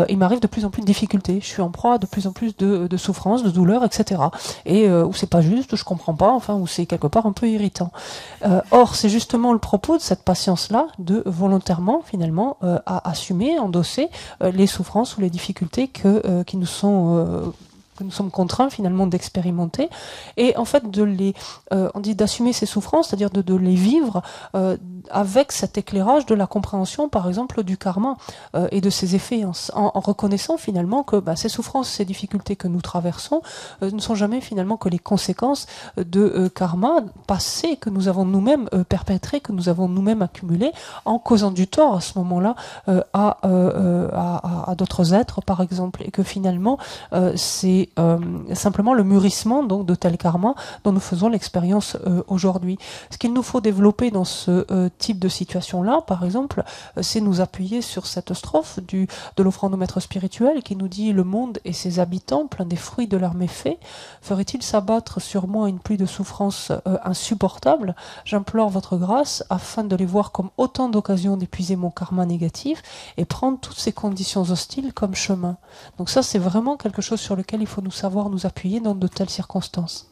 il m'arrive de plus en plus de difficultés. Je suis en proie à de plus en plus de souffrances, de douleurs, etc. Et où c'est pas juste, je comprends pas, enfin, où c'est quelque part un peu irritant. » Or, c'est justement le propos de cette patience-là, de volontairement, finalement, à assumer, endosser les souffrances ou les difficultés qui nous sont que nous sommes contraints finalement d'expérimenter, et en fait on dit d'assumer ces souffrances, c'est-à-dire de les vivre avec cet éclairage de la compréhension, par exemple, du karma et de ses effets, en reconnaissant finalement que ces souffrances, ces difficultés que nous traversons ne sont jamais finalement que les conséquences de karma passé que nous avons nous-mêmes perpétré, que nous avons nous-mêmes accumulé en causant du tort à ce moment-là à d'autres êtres, par exemple, et que finalement c'est simplement le mûrissement donc de tel karma dont nous faisons l'expérience aujourd'hui. Ce qu'il nous faut développer dans ce type de situation-là, par exemple, c'est nous appuyer sur cette strophe de l'offrande au maître spirituel qui nous dit « Le monde et ses habitants, pleins des fruits de leurs méfaits, ferait-il s'abattre sur moi une pluie de souffrances insupportables? J'implore votre grâce afin de les voir comme autant d'occasions d'épuiser mon karma négatif et prendre toutes ces conditions hostiles comme chemin. » Donc ça, c'est vraiment quelque chose sur lequel il faut nous savoir nous appuyer dans de telles circonstances.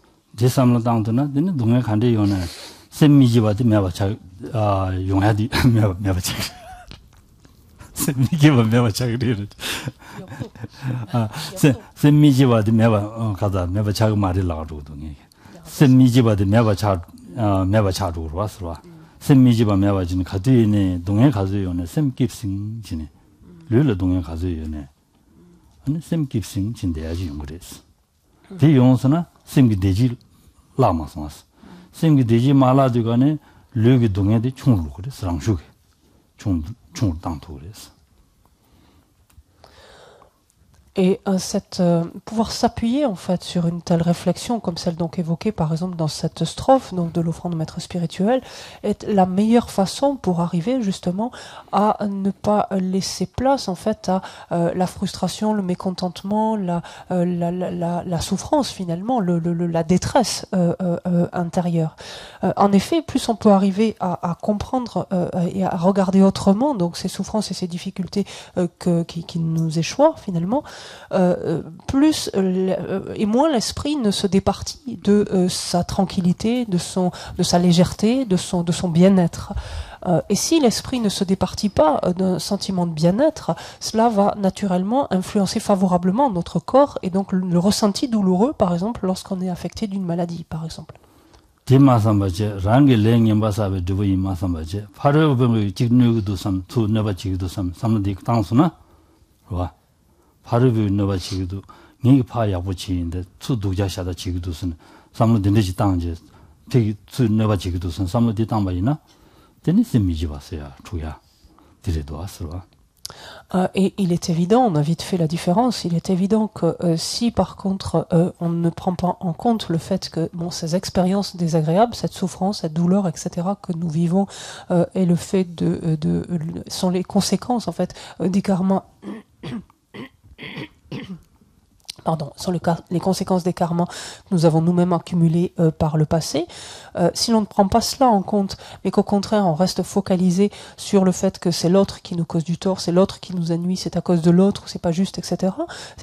Et pouvoir s'appuyer en fait sur une telle réflexion comme celle donc évoquée par exemple dans cette strophe donc de l'offrande au maître spirituel est la meilleure façon pour arriver justement à ne pas laisser place en fait à la frustration, le mécontentement, la souffrance finalement, la détresse intérieure. En effet, plus on peut arriver à comprendre et à regarder autrement donc ces souffrances et ces difficultés qui nous échouent finalement, plus et moins l'esprit ne se départit de sa tranquillité, de sa légèreté, de son bien-être. Et si l'esprit ne se départit pas d'un sentiment de bien-être, cela va naturellement influencer favorablement notre corps et donc le ressenti douloureux, par exemple, lorsqu'on est affecté d'une maladie, par exemple. Et il est évident, on a vite fait la différence, il est évident que si par contre on ne prend pas en compte le fait que ces expériences désagréables, cette souffrance, cette douleur, etc. que nous vivons et le fait sont les conséquences en fait des karmas les conséquences des karmas que nous avons nous-mêmes accumulés par le passé. Si l'on ne prend pas cela en compte, mais qu'au contraire on reste focalisé sur le fait que c'est l'autre qui nous cause du tort, c'est l'autre qui nous ennuie, c'est à cause de l'autre, c'est pas juste, etc.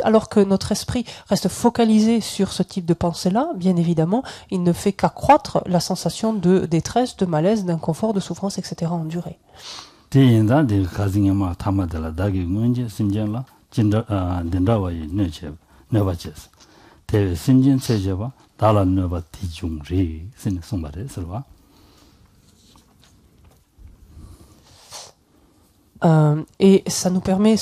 Alors que notre esprit reste focalisé sur ce type de pensée-là, bien évidemment, il ne fait qu'accroître la sensation de détresse, de malaise, d'inconfort, de souffrance, etc. endurée. Et cela nous permet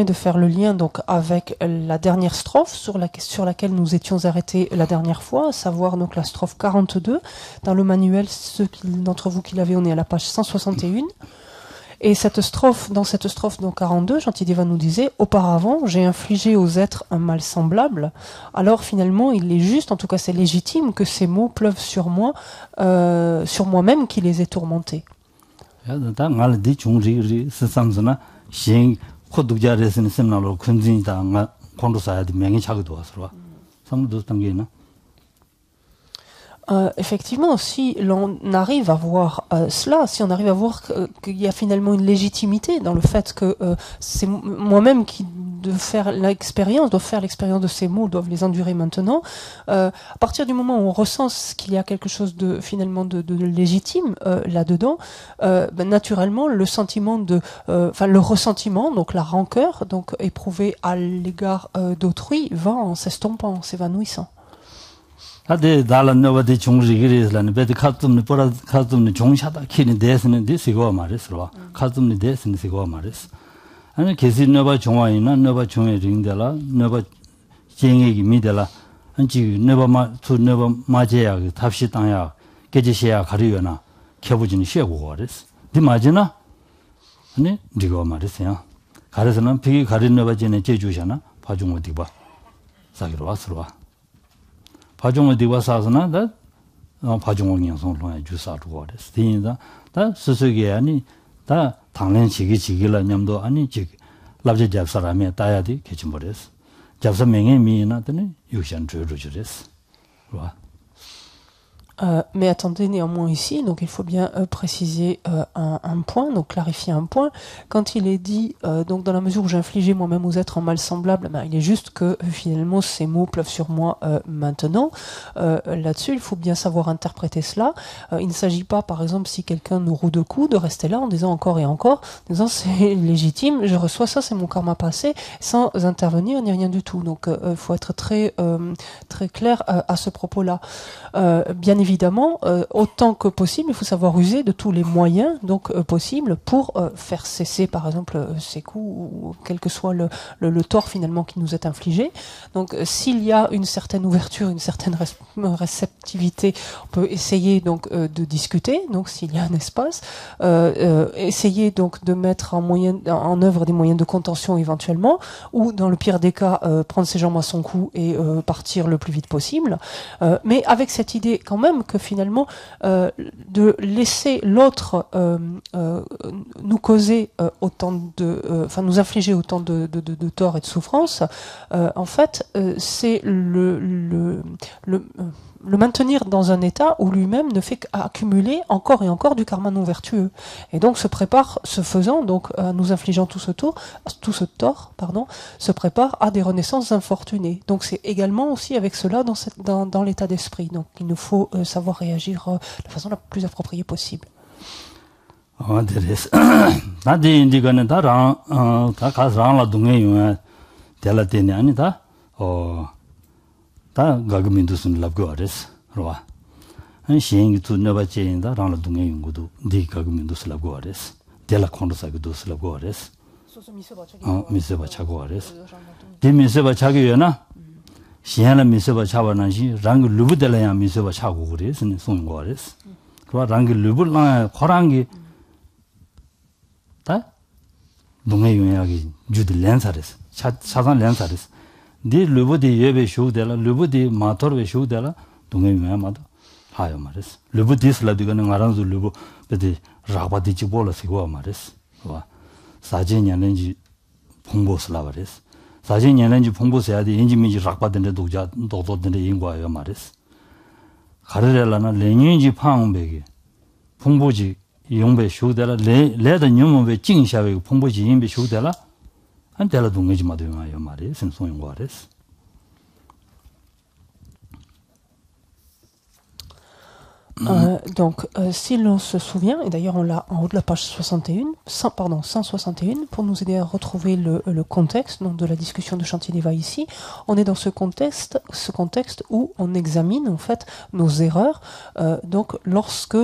de faire le lien donc avec la dernière strophe sur laquelle nous étions arrêtés la dernière fois, à savoir donc la strophe 42. Dans le manuel, ceux d'entre vous qui l'avaient, on est à la page 161. Et dans cette strophe donc 42, Shantideva nous disait: auparavant, j'ai infligé aux êtres un mal semblable. Alors finalement, il est juste, en tout cas c'est légitime, que ces mots pleuvent sur moi, sur moi-même qui les ai tourmentés. Effectivement, si l'on arrive à voir cela, si on arrive à voir qu'il y a finalement une légitimité dans le fait que c'est moi-même qui dois faire l'expérience de ces mots, doivent les endurer maintenant, à partir du moment où on ressent qu'il y a quelque chose de finalement de légitime là-dedans, naturellement le sentiment le ressentiment, donc la rancœur, donc éprouvée à l'égard d'autrui, va en s'estompant, en s'évanouissant. Ade dalannawade chungrigirislan bed khatumni pora khatumni chungshada kini desne disigo mariswa khatumni desne sigo maris ani kesinnoba chungwaina noba chunge ringdela noba jengegi midela an지 noba ma tu noba maje야 답시 땅야 깨지셔야 가리요나 켜부진 쉬고 거랬어 네 맞으나 아니 네가 말했어요 가르서는 비기 가린노바 전에 제주잖아 봐중 어디 봐 사기로 왔어 파종을 디와사스나 다 파종을 양성론에 주사로 그랬어. 뒤에다 다 스스게 아니 다 당연 지기라 냠도 아니 지 랍제 잡사람에 따야디 개침버렸어. 잡사 명예 미나더니 유션 주로 주랬어. 와. Mais attendez, néanmoins ici, donc il faut bien préciser un point, donc clarifier un point. Quand il est dit, donc dans la mesure où j'ai infligé moi-même aux êtres un mal semblable, il est juste que finalement ces mots pleuvent sur moi maintenant. Là-dessus, il faut bien savoir interpréter cela. Il ne s'agit pas, par exemple, si quelqu'un nous roue de coups, de rester là en disant encore et encore, en disant c'est légitime, je reçois ça, c'est mon karma passé, sans intervenir ni rien du tout. Donc il faut être très clair à ce propos-là. Bien évidemment, autant que possible, il faut savoir user de tous les moyens donc possibles pour faire cesser, par exemple, ces coups ou quel que soit le tort finalement qui nous est infligé. Donc, s'il y a une certaine ouverture, une certaine réceptivité, on peut essayer donc de discuter. Donc, s'il y a un espace, essayer donc de mettre en œuvre des moyens de contention éventuellement, ou dans le pire des cas, prendre ses jambes à son cou et partir le plus vite possible. Mais avec cette idée quand même que finalement de laisser l'autre nous causer autant nous infliger autant de tort et de souffrance, en fait c'est le maintenir dans un état où lui-même ne fait qu'accumuler encore et encore du karma non vertueux. Et donc se prépare, ce faisant, donc nous infligeant tout ce tort, se prépare à des renaissances infortunées. Donc c'est également aussi avec cela dans l'état d'esprit. Donc il nous faut savoir réagir de la façon la plus appropriée possible. 다 가금인도스는 랍고아레스 로와 한 시행이도 너바제인다 라나 동에 연구도 네 가금인도스 랍고아레스 데라 콘도사고도스 랍고아레스 미세바 차고아레스 데 미세바 차기요나 시행라 미세바 차바나시 랑 루부델라야 미세바 차고 그래스는 송고아레스 그와 랑 루불나 코랑기 다 동에 용약이 주들 렌사레스 차산 렌사레스 디 루부디 예베 쇼데라 루부디 마토르베 쇼데라 동에메 마도 하요 말레스 루부디스라 디가는 알아서 루부 베디 라바디 지볼라 시고 말레스 와 사진냐는지 봉보스라 말레스 사실 년년지 풍부해야 돼. 인지민지 락받는데 독자 도도든데 인과요 말이스. 가르rel라나 레닌지 파응베기 풍부지 용배 쇼데라 레다 녀모베 징샤베 풍부지 인베 쇼데라 한테라 동의지 마도요 말이 신송인 거레스. Donc, si l'on se souvient, et d'ailleurs on l'a en haut de la page 161, pour nous aider à retrouver le contexte donc, de la discussion de Shantideva ici, on est dans ce contexte où on examine en fait nos erreurs, donc lorsque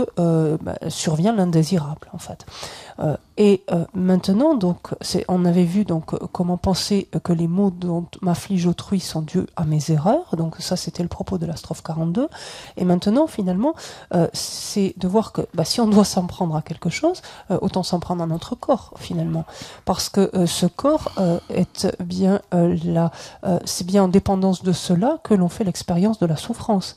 survient l'indésirable en fait. Maintenant, donc, on avait vu donc comment penser que les mots dont m'afflige autrui sont dus à mes erreurs. Donc ça, c'était le propos de la strophe 42. Et maintenant, finalement, c'est de voir que si on doit s'en prendre à quelque chose, autant s'en prendre à notre corps, finalement, parce que ce corps est bien c'est bien en dépendance de cela que l'on fait l'expérience de la souffrance.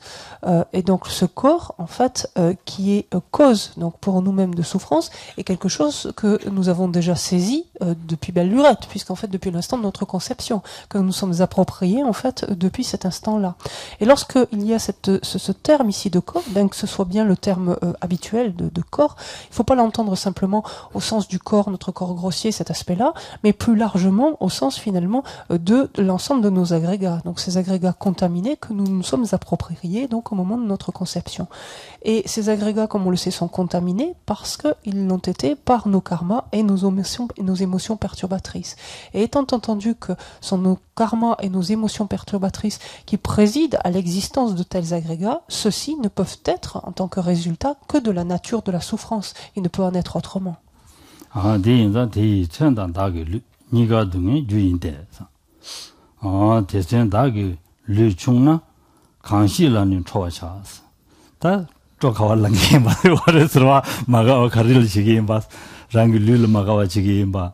Et donc, ce corps, en fait, qui est cause donc pour nous-mêmes de souffrance, est quelque chose que nous avons déjà saisi depuis belle lurette, puisqu'en fait depuis l'instant de notre conception, que nous sommes appropriés en fait depuis cet instant-là. Et lorsqu'il y a ce terme ici de corps, bien que ce soit bien le terme habituel de corps, il ne faut pas l'entendre simplement au sens du corps, notre corps grossier, cet aspect-là, mais plus largement au sens finalement de l'ensemble de nos agrégats, donc ces agrégats contaminés que nous nous sommes appropriés donc au moment de notre conception. Et ces agrégats, comme on le sait, sont contaminés parce qu'ils l'ont été par nos karmas et nos émotions perturbatrices. Et étant entendu que ce sont nos karmas et nos émotions perturbatrices qui président à l'existence de tels agrégats, ceux-ci ne peuvent être, en tant que résultat, que de la nature de la souffrance. Il ne peut en être autrement. 랑글룰 마가와지기 임바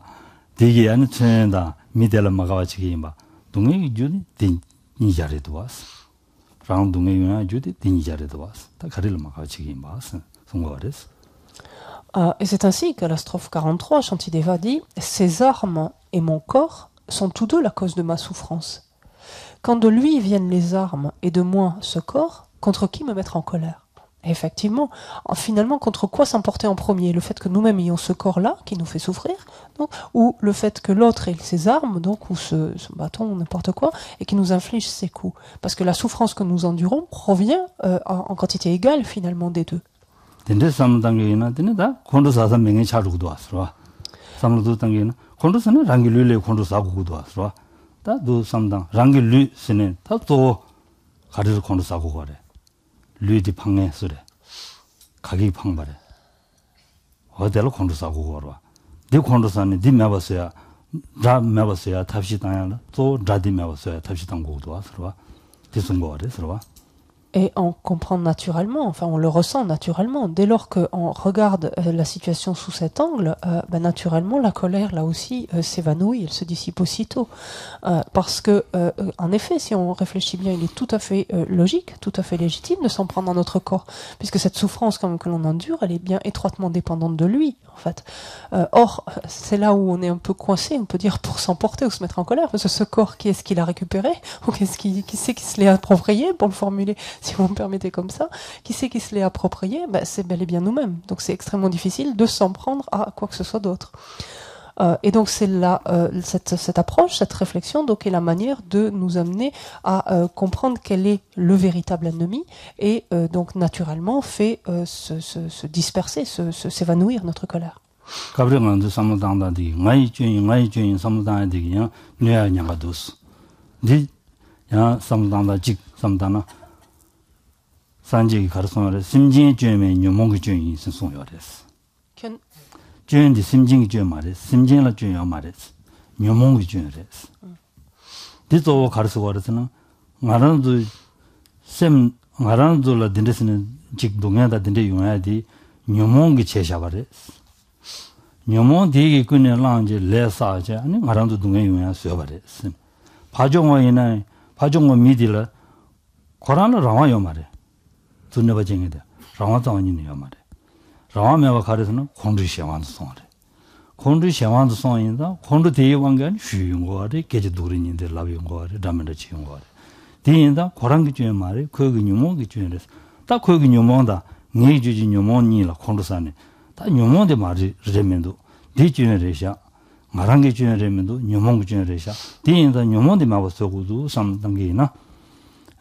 되게 안 tren다 미델 마가와지기 임바 동네 주디 니자레도 왔어 랑 동네나 주디 니자레도 왔어 다 가릴 마가와지기 임바 송거레스. Et c'est ainsi que la strophe 43, Shantideva dit « Ces armes et mon corps sont tous deux la cause de ma souffrance. Quand de lui viennent les armes et de moi ce corps, contre qui me mettre en colère ?» Effectivement, finalement, contre quoi s'emporter en premier? Le fait que nous-mêmes ayons ce corps-là qui nous fait souffrir, donc, ou le fait que l'autre ait ses armes, donc, ou ce bâton, n'importe quoi, et qui nous inflige ses coups. Parce que la souffrance que nous endurons provient en quantité égale, finalement, des deux. 류디 방에 쓰래. 가기 방발에. 어디로 콘도사고 걸어. 네 콘도사는 네 매버서야. 라 매버서야 탑시 당야라. 또 라디 매버서야 탑시 당고도 와서. 대승 거래 서로. Et on comprend naturellement, enfin on le ressent naturellement. Dès lors qu'on regarde la situation sous cet angle, naturellement la colère là aussi s'évanouit, elle se dissipe aussitôt. Parce que, en effet, si on réfléchit bien, il est tout à fait logique, tout à fait légitime de s'en prendre dans notre corps, puisque cette souffrance quand même que l'on endure, elle est bien étroitement dépendante de lui, en fait. Or, c'est là où on est un peu coincé, on peut dire, pour s'emporter ou se mettre en colère, parce que ce corps, qui est-ce qui l'a récupéré, ou qui c'est qui se l'est approprié, pour le formuler si vous me permettez comme ça, qui c'est qui se l'est approprié, c'est bel et bien nous-mêmes. Donc c'est extrêmement difficile de s'en prendre à quoi que ce soit d'autre. Et donc c'est là cette approche, cette réflexion, donc est la manière de nous amener à comprendre quel est le véritable ennemi et donc naturellement fait se disperser, s'évanouir notre colère. 산지기 가르송을 심진의 죄에 녀몽의 죄이 선송요레스. 죄인데 심진의 죄 말에 심진의 죄요 말레스. 녀몽의 죄레스. 디도 가르송을서는 말한도 말한도라 딘데스는 직 동해다 딘데 용해야디 녀몽의 제샤바레스. 녀몽 되게 그네 랑제 레사제 아니 말한도 동해 용해야 쓰여바레스. 파종어이나 파종어 미디라 고란을 라와요 말에. 두네바쟁이다. 라와도 아니네요 말에. 라와메가 가르서는 콘드시아완 송아래. 콘도 샤완도 손인다 콘도 대왕간 쉬용거리 계제 도리인데 라비용거리 담면다 지용거리 대인다 고랑기 중에 말이 거기 뉴몬기 중에서 딱 거기 뉴몬다 네 주지 뉴몬이라 콘도산에 다 뉴몬데 말이 레멘도 디주네레샤 마랑게 주네레멘도 뉴몬기 주네레샤 대인다 뉴몬데 마버서고도 삼단계나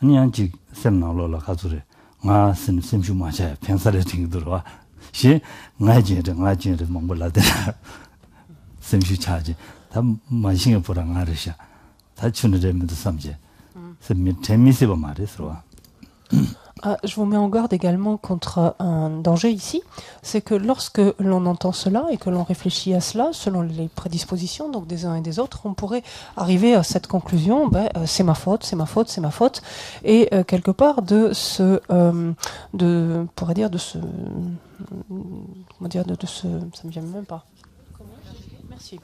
아니 안지 셈나로라 가주래 nga sim ma cha pensare ting durwa shi nga je mongolade sim shu cha ji ta ma sing po ra nga re sha ta chune de me sam je sim temi se ba ma re swa. Je vous mets en garde également contre un danger ici, c'est que lorsque l'on entend cela et que l'on réfléchit à cela, selon les prédispositions donc des uns et des autres, on pourrait arriver à cette conclusion, c'est ma faute, c'est ma faute, c'est ma faute, et quelque part de ce, comment dire, de ce, ça me vient même pas. Merci.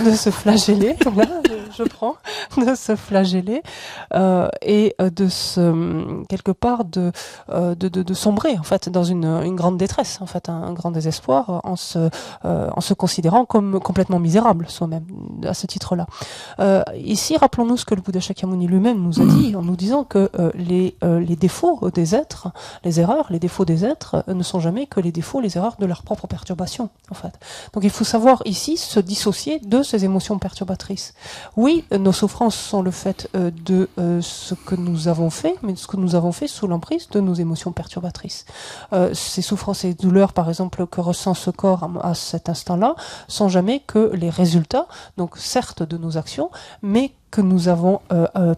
De se flageller, voilà, je prends, de se flageller et de se quelque part de sombrer en fait dans une grande détresse, en fait un grand désespoir en se considérant comme complètement misérable soi-même à ce titre-là. Ici, rappelons-nous ce que le Bouddha Shakyamuni lui-même nous a dit en nous disant que les défauts des êtres, les erreurs, les défauts des êtres ne sont jamais que les défauts, les erreurs de leur propre perturbation en fait. Donc il faut savoir ici se dissocier de ces émotions perturbatrices. Oui, nos souffrances sont le fait de ce que nous avons fait, mais ce que nous avons fait sous l'emprise de nos émotions perturbatrices. Ces souffrances et douleurs, par exemple, que ressent ce corps à cet instant-là, sont jamais que les résultats, donc certes de nos actions, mais que nous avons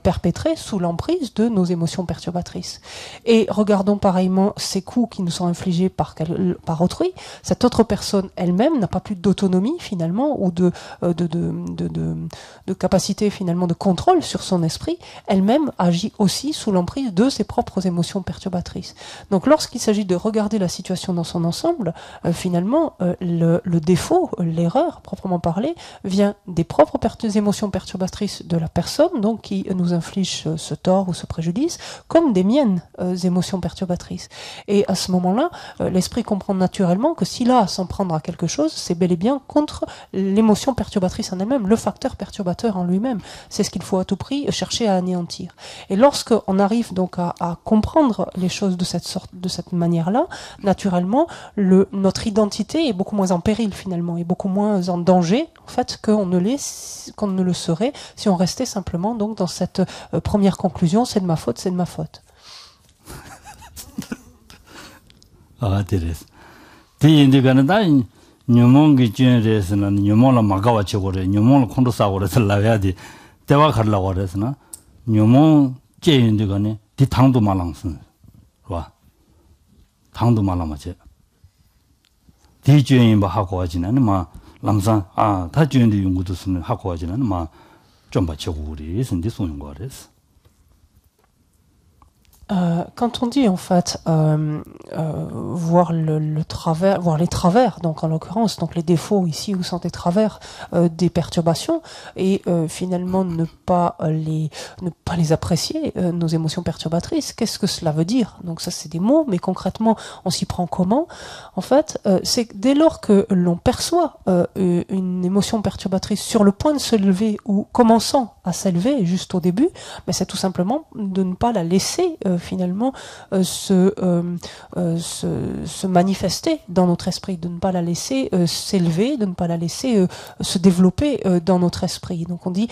perpétrés sous l'emprise de nos émotions perturbatrices. Et regardons pareillement ces coups qui nous sont infligés par autrui. Cette autre personne elle-même n'a pas plus d'autonomie finalement ou de capacité finalement de contrôle sur son esprit. Elle-même agit aussi sous l'emprise de ses propres émotions perturbatrices. Donc lorsqu'il s'agit de regarder la situation dans son ensemble, finalement le défaut, l'erreur proprement parlée, vient des propres émotions perturbatrices de la personne donc qui nous inflige ce tort ou ce préjudice comme des miennes émotions perturbatrices. Et à ce moment-là, l'esprit comprend naturellement que s'il a à s'en prendre à quelque chose, c'est bel et bien contre l'émotion perturbatrice en elle-même, le facteur perturbateur en lui-même. C'est ce qu'il faut à tout prix chercher à anéantir. Et lorsqu'on arrive donc à comprendre les choses de cette sorte, de cette manière-là, naturellement, notre identité est beaucoup moins en péril finalement, et beaucoup moins en danger en fait qu'on ne le serait si on restait simplement donc dans cette première conclusion, c'est de ma faute, c'est de ma faute. Ah, Thérèse. T'es indiqué là, nyumongi junres na nyumola magawa chegore, nyumola kondo sagore salawadi, tewa karla gores na, nyumon che indiqué ne, di tangdo malangsen, wa, tangdo malamache. Di juin ba hago ajina ne ma langsan, ta juin de yungudu sun hago ajina ne ma. Quand on dit en fait voir le travers, voir les travers, donc en l'occurrence donc les défauts ici où sont les travers des perturbations et finalement ne pas les apprécier nos émotions perturbatrices, qu'est-ce que cela veut dire? Donc ça c'est des mots, mais concrètement on s'y prend comment? En fait, c'est que dès lors que l'on perçoit une émotion perturbatrice sur le point de se lever ou commençant à s'élever juste au début, mais c'est tout simplement de ne pas la laisser finalement se manifester dans notre esprit, de ne pas la laisser s'élever, de ne pas la laisser se développer dans notre esprit. Donc on dit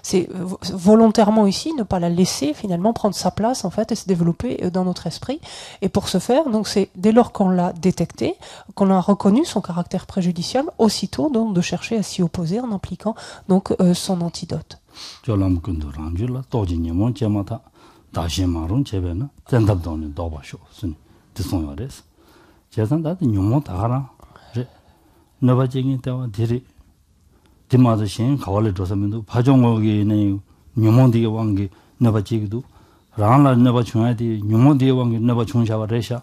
c'est volontairement ici ne pas la laisser finalement prendre sa place en fait et se développer dans notre esprit. Et pour ce faire, donc c'est dès lors qu'on l'a détecté, qu'on a reconnu son caractère préjudiciable, aussitôt donc de chercher à s'y opposer en appliquant donc son antidote. 다시 말은 제배는 전답도는 더 봐쇼. 순 뜻송요레스. 제산다도 뇽모 다가라. 제 너바쟁이 때와 디리 디마도 신 가월에 줘서면도 바종옥이네 뇽모디게 왕게 너바지기도 랑라 너바 중야디 뇽모디게 왕게 너바 중샤바레샤.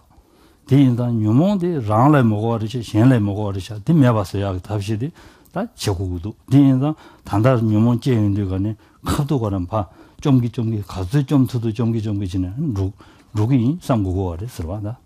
디인다 뇽모디 랑라 먹어리시 신라 먹어리샤. 디메바서야 답시디 다 적고도 디인다 단다 뇽모 제인데가네 카도가는 봐 좀기 가수 좀 투도 좀기 지는 룩이 삼고고래 쓰러다.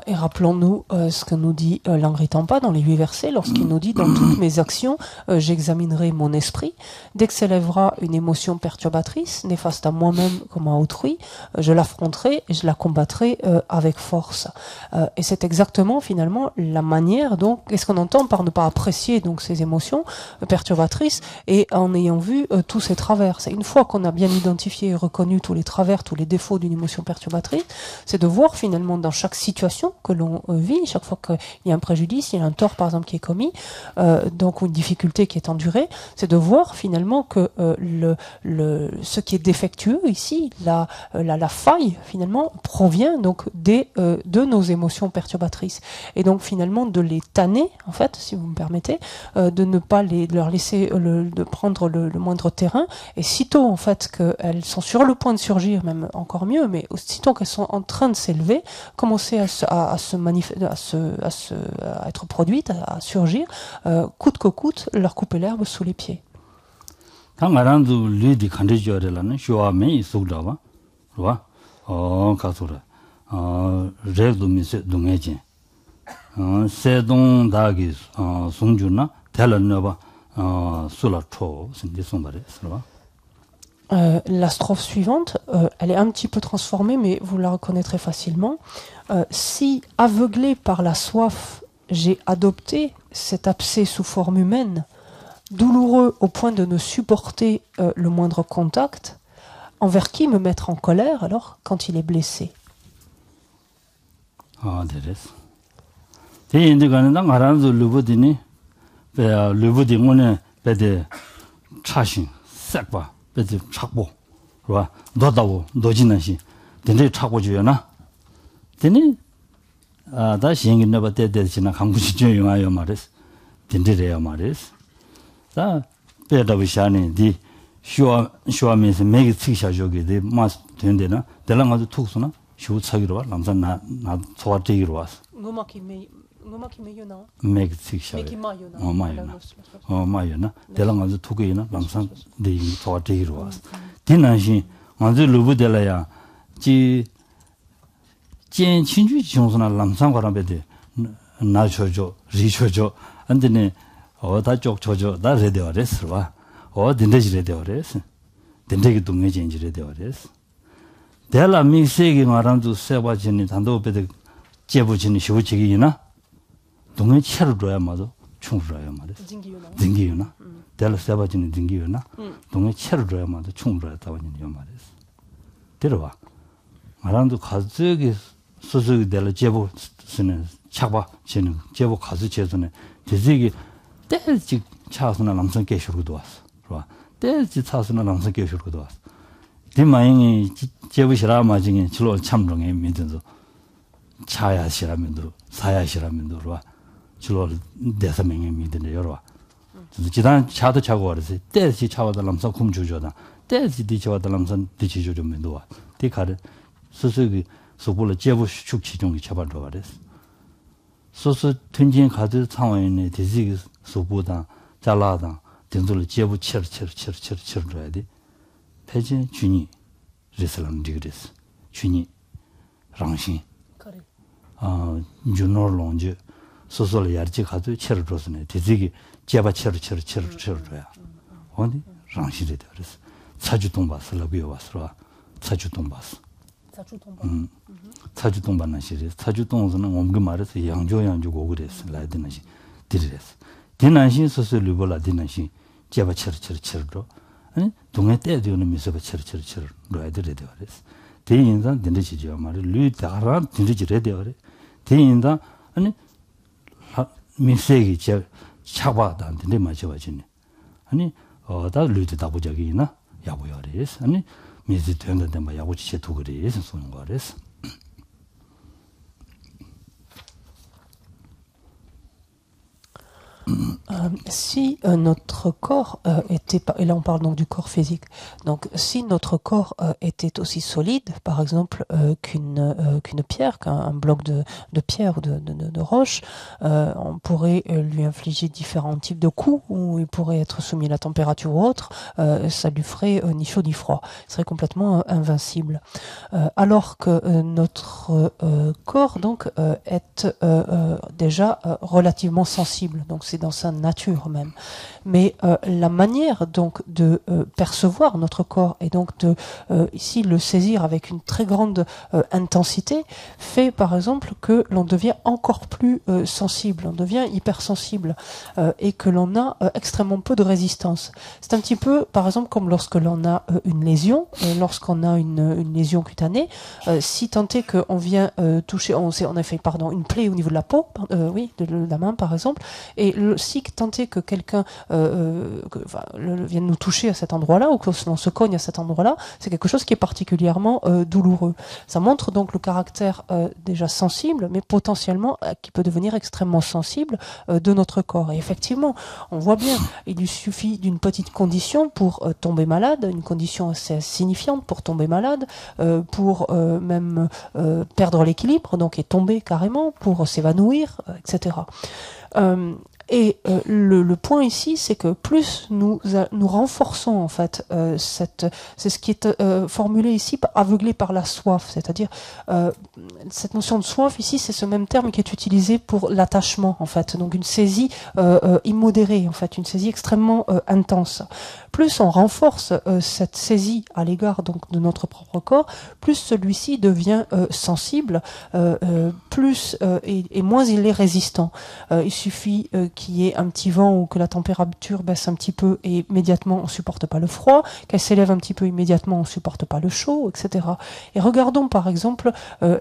Et rappelons-nous ce que nous dit Langri Tampa dans les 8 versets, lorsqu'il nous dit « Dans toutes mes actions, j'examinerai mon esprit. Dès que s'élèvera une émotion perturbatrice, néfaste à moi-même comme à autrui, je l'affronterai et je la combattrai avec force. » Et c'est exactement finalement la manière, donc, qu'est-ce qu'on entend par ne pas apprécier donc ces émotions perturbatrices et en ayant vu tous ces travers. C'est une fois qu'on a bien identifié et reconnu tous les travers, tous les défauts d'une émotion perturbatrice, c'est de voir finalement dans chaque situation que l'on vit, chaque fois qu'il y a un préjudice, il y a un tort par exemple qui est commis, donc une difficulté qui est endurée, c'est de voir finalement que ce qui est défectueux ici, la faille finalement provient donc de nos émotions perturbatrices et donc finalement de les tanner en fait, si vous me permettez, de ne pas de leur laisser de prendre le moindre terrain et sitôt en fait qu'elles sont sur le point de surgir, même encore mieux, mais aussitôt qu'elles sont en train de s'élever, commencer à être produites, à surgir, coûte que coûte, leur couper l'herbe sous les pieds. 당가란도 리디 칸디죠래라는 쇼아메 있어다와 와 가서라 레도 미세 동해진 세동다기 송주나 텔런너바 술라초 신디 송바레 스와 La strophe suivante, elle est un petit peu transformée, mais vous la reconnaîtrez facilement. Si, aveuglé par la soif, j'ai adopté cet abcès sous forme humaine, douloureux au point de ne supporter le moindre contact, envers qui me mettre en colère alors quand il est blessé? Ah, désolé. C'est une grande grande lubodini, lubodimone, bede chashin, sekba. 배지 찾고 그봐 너다고 너지나시 근데 찾고 줘야나 되니 다 시행인나 버때되지나 강구시 조용하여 말했어 된대래요 말했어 자 배다비샤니 디 쇼아면서 매기 특샤족이 데 마스 된대나 대랑아도 툭스나 쇼차기로 와 남산 나 소화되기로 왔어 매기 특샤 마요나 대랑아도 투게이나 남산 데 소화되기로 왔어 디난시 먼저 루부델라야 지 진친주 정선나 남산과라베데 나초죠 리초죠 안데네 다쪽 저저 나 레데어레스 와 딘데지 레데어레스 딘데기 동네 진지 레데어레스 대라 미세기 말한도 세바진이 단도베데 제부진이 시부치기나 동네 체를 줘야 마도 충분해야 말이야 딩기요나 대라 세바진이 딩기요나 동네 체를 줘야 마도 충분하다고 하는 말이야 들어봐 말한도 가족이 소속이 될 제보 쓰는 차바 지는 제보 가수 제도네 대지기 때지 차스나 남성 계셔도 왔어. 그봐. 때지 차스나 남성 계셔도 왔어. 디마잉이 제보시라 마징이 줄로 참정에 믿어도 차야시라면도 사야시라면도 그봐. 줄로 대사명에 믿는데 여러 와. 지단 차도 차고 그래서 때지 차와다 남성 kum주죠다. 때지 디차와다 남성 디치죠 좀 와. 디카르 소속이 소불로 제보 축치 중에 잡아줘 그랬어. 소소 튼진 가드 상황에 대지 소보다 잘라다 된돌 제보 쳐줘야 돼. 패진 주니 레슬람 디그레스. 주니 랑신. 그래. 주노롱제 소소를 야지 가도 쳐줘서네. 대지 제바 쳐줘야. 어디 랑신이 돼 그랬어. 차주동 봤을라 비어 왔어. 차주동 봤어. 차주동 받는 시리 차주동에서는 엄그 말해서 양조고 그랬어 라이드나시 디르랬어 디난신 소설을 볼라 디난신 제바 쳐로 아니 동네 때도는 미서바 쳐로 라이드래 되어랬어 대인상 딘지죠 말을 류다라 딘지래 되어래 대인상 아니 미세기 제 차바다 딘데 맞아가지네 아니 다 류다 보자기나 야보여랬어 아니 미지 되는데 뭐 야구치 도그리 쓰는 거랬어. Si notre corps était, et là on parle donc du corps physique, donc si notre corps était aussi solide, par exemple qu'une pierre, qu'un bloc de pierre ou de roche, on pourrait lui infliger différents types de coups, ou il pourrait être soumis à la température ou autre, ça lui ferait ni chaud ni froid, il serait complètement invincible. Alors que notre corps donc est déjà relativement sensible, donc c'est dans sa nature même. Mais la manière donc de percevoir notre corps et donc de ici le saisir avec une très grande intensité fait par exemple que l'on devient encore plus sensible, on devient hypersensible et que l'on a extrêmement peu de résistance. C'est un petit peu par exemple comme lorsque l'on a une lésion, lorsqu'on a une lésion cutanée, si tant est qu'on vient toucher, on a fait une plaie au niveau de la peau, de la main par exemple, et si tant est que quelqu'un vient nous toucher à cet endroit-là ou que l'on se cogne à cet endroit-là, c'est quelque chose qui est particulièrement douloureux. Ça montre donc le caractère déjà sensible, mais potentiellement qui peut devenir extrêmement sensible de notre corps. Et effectivement, on voit bien, il lui suffit d'une petite condition pour tomber malade, une condition assez signifiante pour tomber malade, pour même perdre l'équilibre, donc et tomber carrément, pour s'évanouir, etc. Le point ici, c'est que plus nous renforçons en fait c'est ce qui est formulé ici, aveuglé par la soif, c'est-à-dire cette notion de soif ici, c'est ce même terme qui est utilisé pour l'attachement en fait, donc une saisie immodérée en fait, une saisie extrêmement intense. Plus on renforce cette saisie à l'égard donc de notre propre corps, plus celui-ci devient sensible, plus et moins il est résistant. Il suffit qu'il y ait un petit vent ou que la température baisse un petit peu et immédiatement on supporte pas le froid, qu'elle s'élève un petit peu immédiatement on supporte pas le chaud, etc. Et regardons par exemple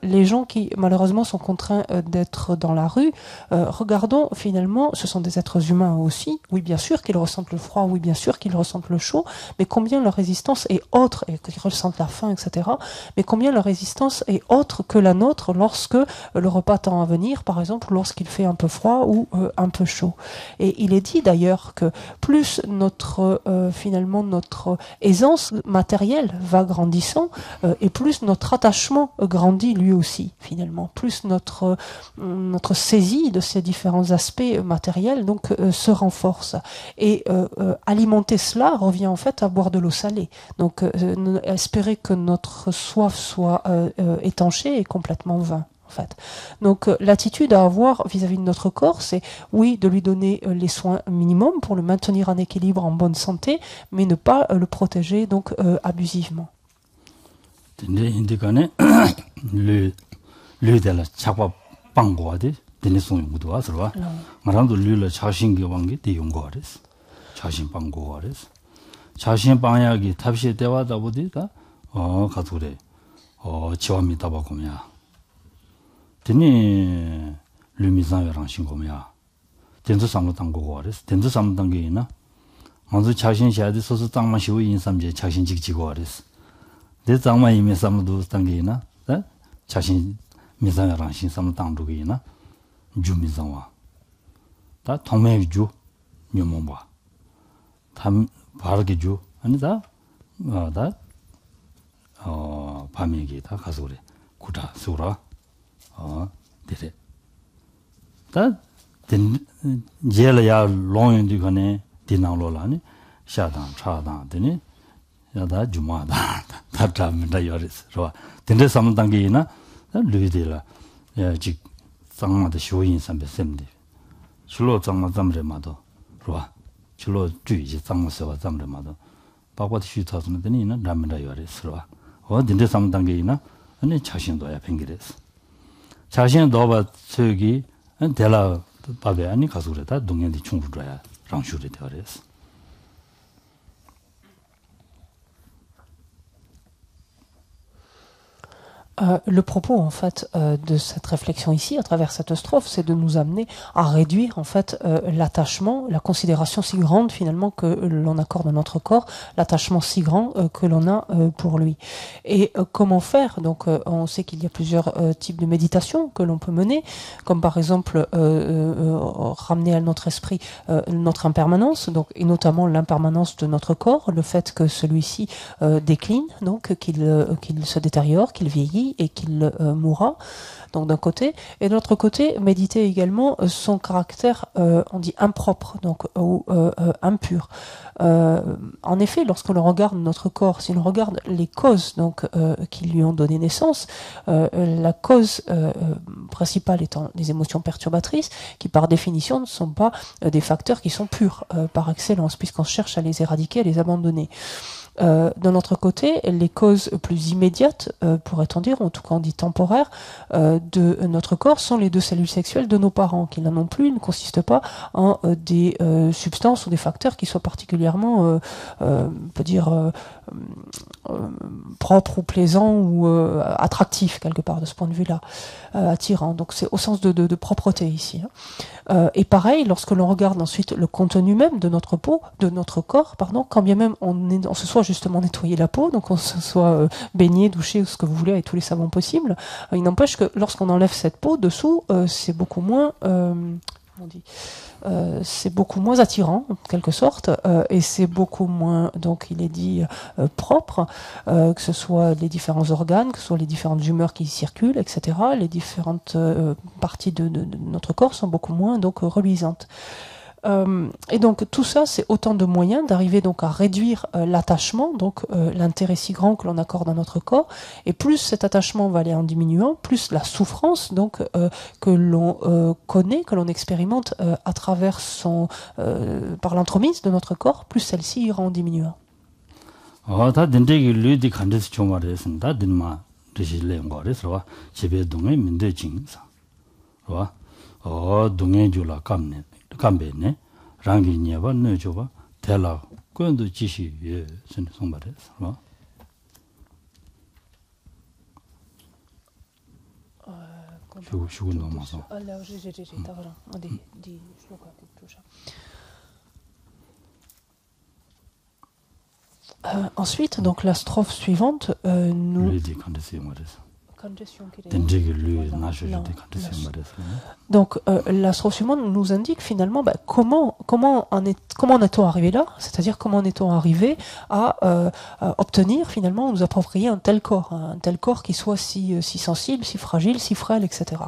les gens qui malheureusement sont contraints d'être dans la rue. Regardons finalement, ce sont des êtres humains aussi. Oui, bien sûr qu'ils ressentent le froid, oui, bien sûr qu'ils ressentent le chaud, mais combien leur résistance est autre, et qu'ils ressentent la faim, etc. Mais combien leur résistance est autre que la nôtre lorsque le repas tend à venir, par exemple, lorsqu'il fait un peu froid ou un peu chaud. Et il est dit d'ailleurs que plus finalement notre aisance matérielle va grandissant, et plus notre attachement grandit lui aussi finalement, plus notre saisie de ces différents aspects matériels donc se renforce. Et alimenter cela revient en fait à boire de l'eau salée. Donc espérer que notre soif soit étanchée est complètement vain. En fait. Donc l'attitude à avoir vis-à-vis de notre corps, c'est oui de lui donner les soins minimums pour le maintenir en équilibre, en bonne santé, mais ne pas le protéger donc abusivement. 자신 방향이 탑시 대화다 보디다 가서 그래 지와미 따바고냐 드니 류미상이랑 신고냐 된도 삼도 당고고 그랬어 된도 삼도 당게이나 먼저 자신 샤드 소소 땅만 시고 인삼제 자신 직지고 그랬어 내 땅만 이미 삼도 당게이나 자신 미상이랑 신삼도 당두게이나 주미상와 다 통매주 묘몽바 담 바르게 줘 아니다 밤에기 다 가서 그래 구다 수라 되래 다 제라야 롱인디 거네 디나로라니 샤당 차당 되니 야다 주마다 다 잡는다 요리스 로 된데 삼는 단계이나 르디라 야직 상마다 쇼인 삼베 셈디 줄로 장마 잠레마도 로와 줄로 주의지 장마서와 잠레마도 바꿔도 쉬타서는 되니는 라면다 요리스로 된데 삼는 단계이나 아니 자신도야 팽기레스 자신 너바 저기 대라 밥에 아니 가서 그랬다 동년이 충분해야 랑슈리 되어랬어 Le propos, en fait, de cette réflexion ici, à travers cette strophe, c'est de nous amener à réduire, en fait, l'attachement, la considération si grande, finalement, que l'on accorde à notre corps, l'attachement si grand que l'on a pour lui. Et comment faire? Donc, on sait qu'il y a plusieurs types de méditation que l'on peut mener, comme par exemple ramener à notre esprit notre impermanence, donc, et notamment l'impermanence de notre corps, le fait que celui-ci décline, donc qu'il se détériore, qu'il vieillit, et qu'il mourra, donc d'un côté, et de l'autre côté, méditer également son caractère, on dit impropre, donc ou impur. En effet, lorsque l'on regarde notre corps, si l'on regarde les causes donc qui lui ont donné naissance, la cause principale étant les émotions perturbatrices, qui par définition ne sont pas des facteurs qui sont purs par excellence, puisqu'on cherche à les éradiquer, à les abandonner. D'un autre côté, les causes plus immédiates, pourrait-on dire, en tout cas on dit temporaires, de notre corps sont les deux cellules sexuelles de nos parents, qui là non plus ne consistent pas en des substances ou des facteurs qui soient particulièrement, on peut dire, propres ou plaisants ou attractifs quelque part de ce point de vue-là, attirants. Donc c'est au sens de propreté ici. Et pareil, lorsque l'on regarde ensuite le contenu même de notre peau, de notre corps, pardon, quand bien même on se soit justement nettoyé la peau, donc on se soit baigné, douché, ou ce que vous voulez, avec tous les savons possibles, il n'empêche que lorsqu'on enlève cette peau dessous, c'est beaucoup moins, on dit, c'est beaucoup moins attirant en quelque sorte, et c'est beaucoup moins, donc il est dit propre, que ce soit les différents organes, que ce soit les différentes humeurs qui circulent, etc. Les différentes parties de notre corps sont beaucoup moins donc reluisantes. Et donc tout ça, c'est autant de moyens d'arriver donc à réduire l'attachement, donc l'intérêt si grand que l'on accorde à notre corps, et plus cet attachement va aller en diminuant, plus la souffrance donc que l'on connaît, que l'on expérimente à travers par l'entremise de notre corps, plus celle-ci ira en diminuant. 감베네 랑기니야바 너조바 대라 그런도 지시 예 송바레스 슈군 넘어서 ensuite donc la strophe suivante nous donc la strophe suivante nous indique finalement comment en est-on arrivé là, c'est-à-dire comment en est-on arrivé à obtenir finalement, nous approprier un tel corps qui soit si sensible, si fragile, si frêle, etc.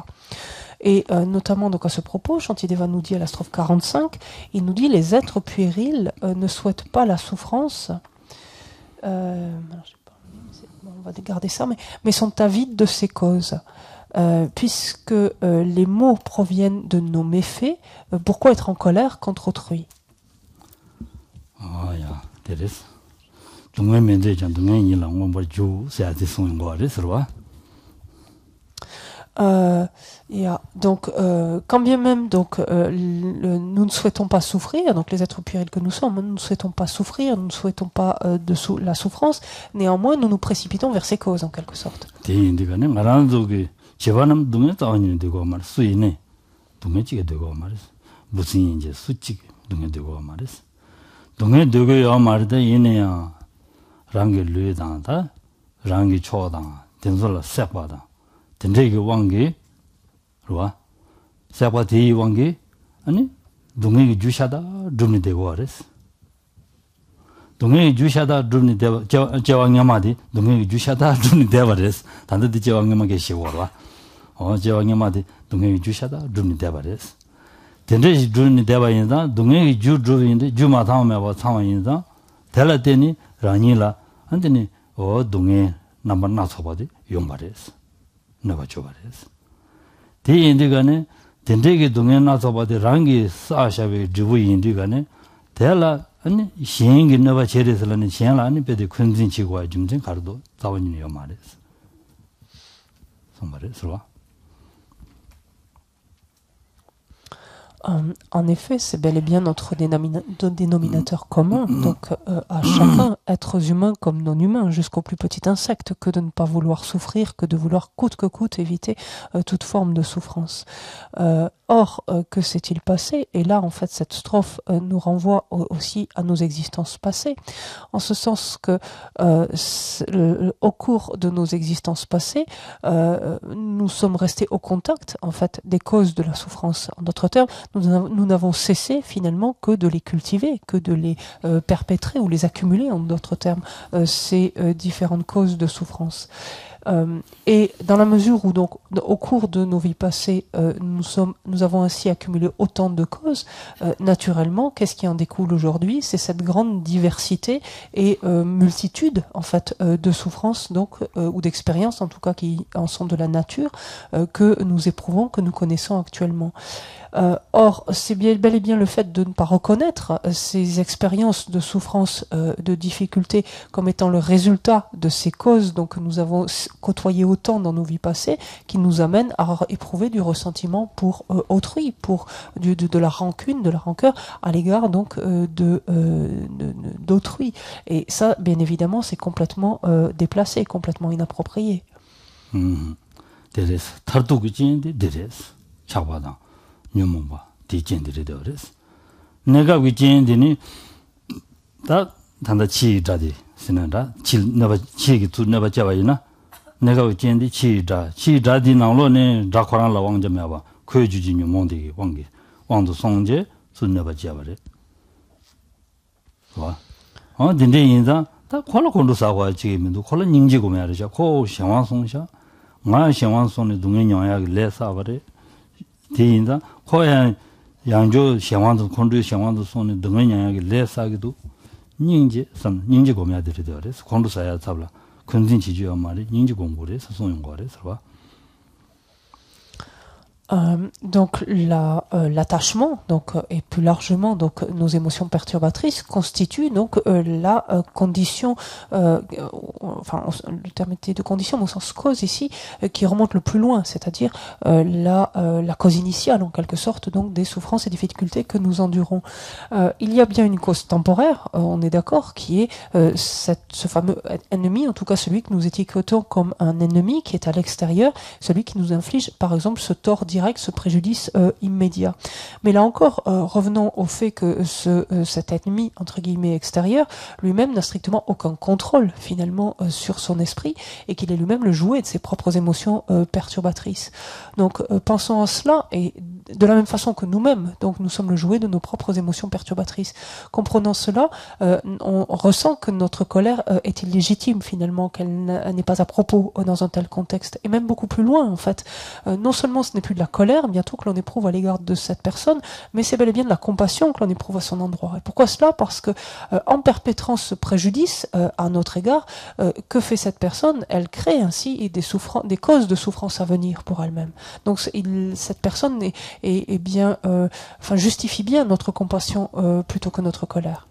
Et notamment donc à ce propos, Shantideva nous dit à la strophe 45, il nous dit les êtres puérils ne souhaitent pas la souffrance. On va garder ça, mais sont avides de ces causes. Puisque les maux proviennent de nos méfaits, pourquoi être en colère contre autrui? Donc, quand bien même donc nous ne souhaitons pas souffrir, donc les êtres puérils que nous sommes, nous ne souhaitons pas souffrir, nous ne souhaitons pas la souffrance, néanmoins nous nous précipitons vers ces causes en quelque sorte. 된대기 왕게 로와 세바 대이 왕게 아니 동행이 주샤다 룸니 되고 알았어 동행이 주샤다 룸니 되고 제왕냐마디 동행이 주샤다 룸니 되고 알았어 단데디 제왕냐마 계시고라 제왕냐마디 동행이 주샤다 룸니 되고 알았어 된대지 룸니 되고 있다 동행이 주주인데 주마타오메 와 상황이다 될라데니 라니라 안데니 동행 넘버 나서바디 용바레스 나바초바레스 대인들간에 된대게 동행 나서바디 랑기 사샤베 주부인들간에 대라 아니 시행이 나바 제레슬라니 시행라 아니 베데 큰진치고 좀진 가르도 자원이요 말레스 송바레스와 En effet, c'est bel et bien notre dénominateur commun, donc à chacun, êtres humains comme non humains, jusqu'au plus petit insecte, que de ne pas vouloir souffrir, que de vouloir coûte que coûte éviter toute forme de souffrance. Or, que s'est-il passé? Et là, en fait, cette strophe nous renvoie aussi à nos existences passées, en ce sens que au cours de nos existences passées, nous sommes restés au contact, en fait, des causes de la souffrance. En d'autres termes, nous n'avons cessé finalement que de les cultiver, que de les perpétrer ou les accumuler, en d'autres termes, ces différentes causes de souffrance. Et dans la mesure où donc au cours de nos vies passées nous avons ainsi accumulé autant de causes, naturellement qu'est-ce qui en découle aujourd'hui? C'est cette grande diversité et multitude en fait de souffrances donc ou d'expériences en tout cas qui en sont de la nature que nous éprouvons, que nous connaissons actuellement. Or, c'est bel et bien le fait de ne pas reconnaître ces expériences de souffrance, de difficulté comme étant le résultat de ces causes donc, que nous avons côtoyées autant dans nos vies passées qui nous amène à éprouver du ressentiment pour autrui, pour de la rancune, de la rancœur à l'égard donc d'autrui. Et ça, bien évidemment, c'est complètement déplacé, complètement inapproprié. nyumumba di jendiri deores nega wi jendini da tanda chi jadi sinanda chil neba chi gi tu neba jawaina nega wi jendi chi jadi nanglo ne da khorang la wang jamya ba kwe juji nyumondi wangi wangdo songje su neba jaware wa dinde yinza da khola kondu sawa chi mindu khola ningji go me ja ko xiangwang songsha nga xiangwang song ne dungye nyaya ge le sa bare 대인다 코야 양조 xiangwangzi 콘주 xiangwangzi 손에 등은 양약이 레사기도 닝지 선 닝지 고매야 되더래. 콘주 사야 잡라. 근진 지주야 말이 닝지 공부를 소송용 거래. 봐. Donc l'attachement donc et plus largement donc nos émotions perturbatrices constituent donc la condition enfin le terme était de condition mais au sens cause ici qui remonte le plus loin, c'est-à-dire la cause initiale en quelque sorte donc des souffrances et difficultés que nous endurons. Il y a bien une cause temporaire, on est d'accord, qui est ce fameux ennemi, en tout cas celui que nous étiquetons comme un ennemi qui est à l'extérieur, celui qui nous inflige par exemple ce tort direct, ce préjudice immédiat. Mais là encore, revenons au fait que cet ennemi, entre guillemets, extérieur, lui-même n'a strictement aucun contrôle, finalement, sur son esprit, et qu'il est lui-même le jouet de ses propres émotions perturbatrices. Donc, pensons à cela, et de la même façon que nous-mêmes, donc nous sommes le jouet de nos propres émotions perturbatrices. Comprenant cela, on ressent que notre colère est illégitime, finalement, qu'elle n'est pas à propos dans un tel contexte, et même beaucoup plus loin, en fait. Non seulement ce n'est plus de la colère, bientôt que l'on éprouve à l'égard de cette personne, mais c'est bel et bien de la compassion que l'on éprouve à son endroit. Et pourquoi cela? Parce que en perpétrant ce préjudice à notre égard, que fait cette personne? Elle crée ainsi des causes de souffrance à venir pour elle-même. Donc cette personne est bien, enfin justifie bien notre compassion plutôt que notre colère.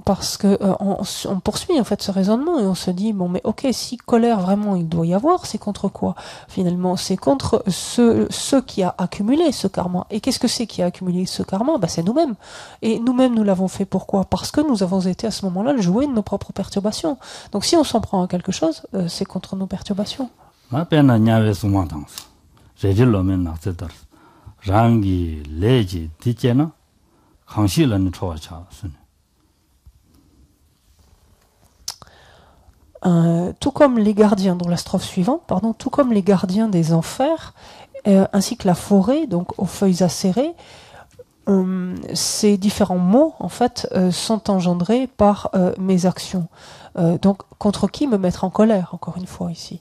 Parce que on poursuit en fait ce raisonnement et on se dit bon mais ok, si colère vraiment il doit y avoir, c'est contre quoi finalement? C'est contre ceux qui a accumulé ce karma. Et qu'est-ce que c'est qui a accumulé ce karma? C'est nous-mêmes. Et nous-mêmes nous l'avons fait pourquoi? Parce que nous avons été à ce moment-là le jouet de nos propres perturbations. Donc si on s'en prend à quelque chose, c'est contre nos perturbations. Tout comme les gardiens, dans la strophe suivante, pardon, tout comme les gardiens des enfers, ainsi que la forêt, donc aux feuilles acérées, ces différents mots, en fait, sont engendrés par mes actions. Donc, contre qui me mettre en colère, encore une fois, ici?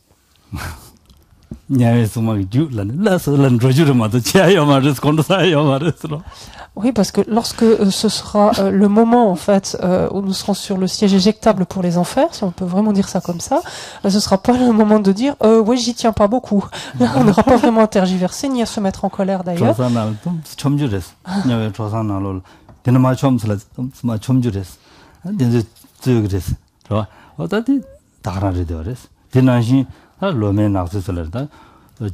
Oui, parce que lorsque ce sera le moment, en fait, où nous serons sur le siège éjectable pour les enfers, si on peut vraiment dire ça comme ça, ce sera pas le moment de dire oui, j'y tiens pas beaucoup. Là, on n'aura pas vraiment à tergiverser ni à se mettre en colère d'ailleurs. 근데 그랬어. 저 어디 다라를 되어랬어. 대난신 로맨 나서서라다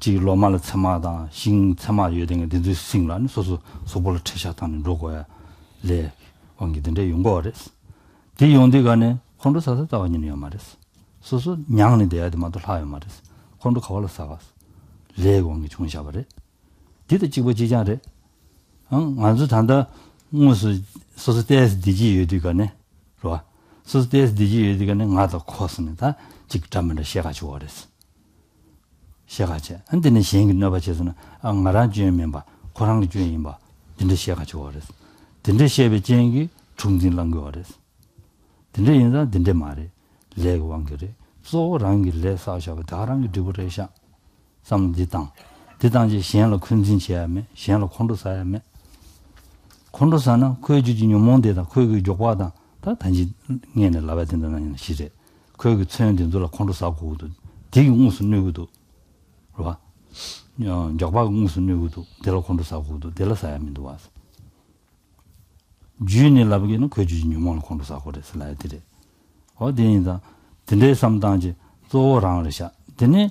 지 로마를 참아다 신 참아 유된 게 되듯이 신란 소소 소벌을 채샤다는 로고야. 레 왕기든데 용거랬어. 디 용대간에 콘도 사서 다원이냐 말했어. 소소 냥이 돼야 되마도 하여 말했어. 콘도 가발을 사갔어. 레 왕기 중샤버래. 디도 집어지자래. 아주 단다 무슨 소소 때에서 디지 유디가네. 좋아. 소소 때에서 디지 유디가네 나도 코스니다. 직접으로 시작하고 그랬어. 시작하지. 근데는 시행이 넣어봐서는 나랑 주면 봐. 고랑 주면 봐. 근데 시작하고 그랬어. 근데 시합에 진행이 중진란 거 그랬어. 근데 인자 근데 말이 레고 왕결에 소랑이 레 사셔가 다랑이 디브레샤 삼지당 대당지 시행로 큰진 시험에 시행로 콘도사야메 콘도사는 그 주진이 몬데다 그 조과다 다 단지 년에 나와야 된다는 시제 그 처연된 돌아 콘도사고도 되게 무슨 누구도 봐 적바 무슨 누구도 데라 콘도사고도 데라 사야면도 와서 주인이 라버기는 그 주진이 몬 콘도사고를 슬라이드래 어디인다 근데 삼당지 조랑을샤 근데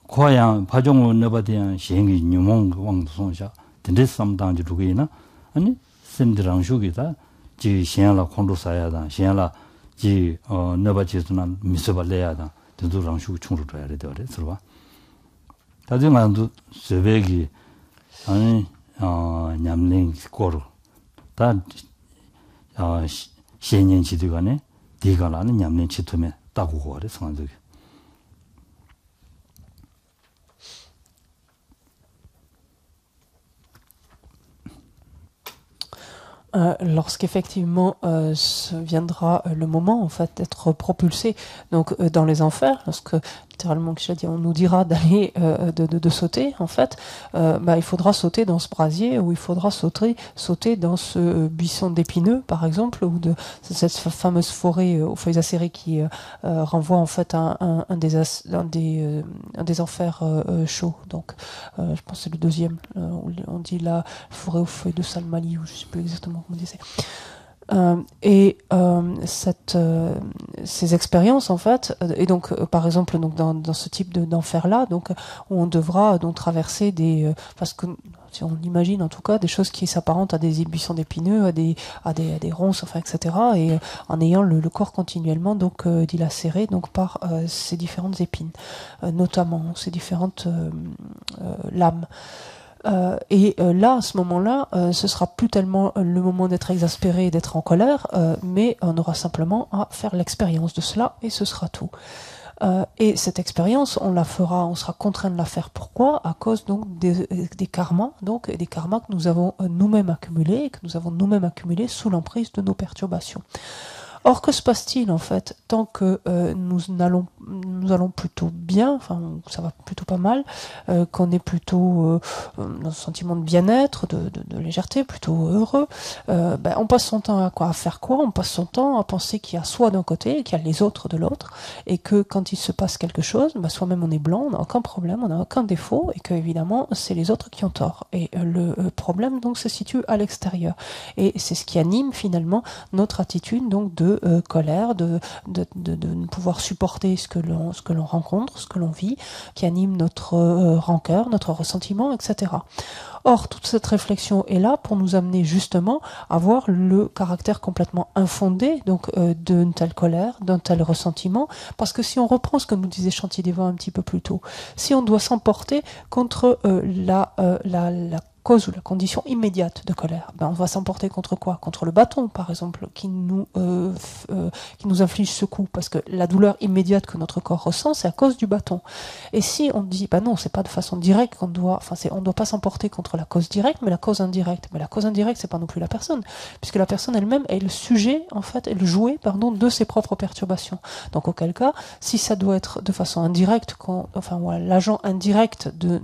고향 파종을 넣어봐야 시행이 뉴몽 왕도송샤 근데 삼당지 누구이나 아니 샘드랑 쇼기다 지 시행라 콘도사야다 시행라 지 넣어봐지스나 미서발래야다 드두랑 쇼 충루로야 돼 그래 들어봐 다정한도 세베기 아니 냠링 거로 다 시행년 지도간에 디가라는 냠린 치토면 따고 거래 성한적이 Lorsqu'effectivement viendra le moment en fait d'être propulsé donc dans les enfers, lorsque littéralement on nous dira d'aller de sauter en fait, il faudra sauter dans ce brasier ou il faudra sauter dans ce buisson d'épineux par exemple ou de cette fameuse forêt aux feuilles acérées qui renvoie en fait à un des enfers chauds. Donc je pense que c'est le deuxième où on dit la forêt aux feuilles de salmali ou je sais plus exactement comment on disait. Ces expériences en fait et donc par exemple donc dans ce type d'enfer là donc on devra donc traverser des parce que si on imagine en tout cas des choses qui s'apparentent à des buissons d'épineux à des ronces enfin etc et en ayant le corps continuellement donc dilacéré donc par ces différentes épines notamment ces différentes lames. Là, à ce moment-là, ce sera plus tellement le moment d'être exaspéré et d'être en colère, mais on aura simplement à faire l'expérience de cela et ce sera tout. Et cette expérience, on sera contraint de la faire. Pourquoi ? À cause donc des karmas, donc des karmas que nous avons nous-mêmes accumulés et que nous avons nous-mêmes accumulés sous l'emprise de nos perturbations. Or, que se passe-t-il en fait tant que nous allons plutôt bien, enfin ça va plutôt pas mal, qu'on est plutôt dans un sentiment de bien-être, de légèreté, plutôt heureux, on passe son temps à faire quoi ? On passe son temps à penser qu'il y a soi d'un côté et qu'il y a les autres de l'autre, et que quand il se passe quelque chose, soi-même on est blanc, on n'a aucun problème, on n'a aucun défaut, et que évidemment c'est les autres qui ont tort. Et le problème donc se situe à l'extérieur, et c'est ce qui anime finalement notre attitude donc de colère, de ne pouvoir supporter ce que l'on rencontre, ce que l'on vit, qui anime notre rancœur, notre ressentiment, etc. Or, toute cette réflexion est là pour nous amener justement à voir le caractère complètement infondé donc d'une telle colère, d'un tel ressentiment, parce que si on reprend ce que nous disait Shantideva un petit peu plus tôt, si on doit s'emporter contre la cause ou la condition immédiate de colère, on va s'emporter contre quoi ? Contre le bâton, par exemple, qui nous inflige ce coup, parce que la douleur immédiate que notre corps ressent, c'est à cause du bâton. Et si on dit, non, c'est pas de façon directe qu'on doit, on doit pas s'emporter contre la cause directe, mais la cause indirecte. Mais la cause indirecte, c'est pas non plus la personne, puisque la personne elle-même est le sujet, en fait, est le jouet, de ses propres perturbations. Donc, auquel cas, si ça doit être de façon indirecte, l'agent indirect de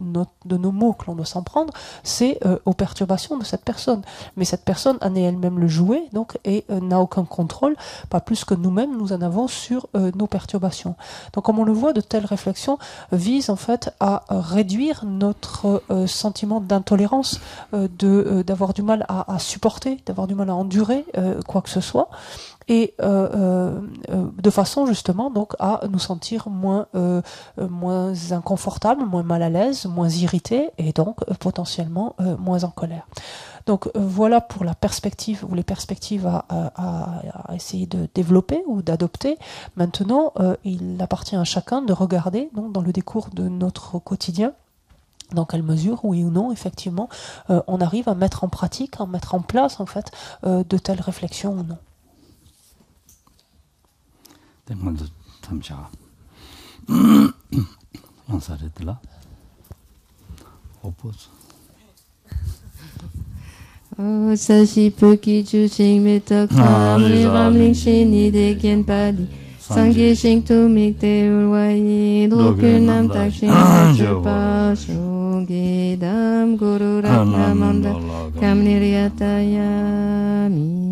nos mots que l'on doit s'en prendre, c'est liées aux perturbations de cette personne. Mais cette personne en est elle-même le jouet, donc, et n'a aucun contrôle, pas plus que nous-mêmes nous en avons sur nos perturbations. Donc, comme on le voit, de telles réflexions visent en fait à réduire notre sentiment d'intolérance, d'avoir du mal à supporter, d'avoir du mal à endurer quoi que ce soit, et de façon justement donc à nous sentir moins inconfortables, moins mal à l'aise, moins irrités et donc potentiellement moins en colère. Donc voilà pour la perspective ou les perspectives à essayer de développer ou d'adopter. Maintenant, il appartient à chacun de regarder donc dans le décours de notre quotidien dans quelle mesure, oui ou non, effectivement, on arrive à mettre en pratique, à mettre en place en fait de telles réflexions ou non. Sashi ki chu ching me tak tam le ram ling shin ni de kien pa di sangye shing tu mik te urwayi do kyun nam tak shin pa shu ge dam guru ratna manda kam niryata yami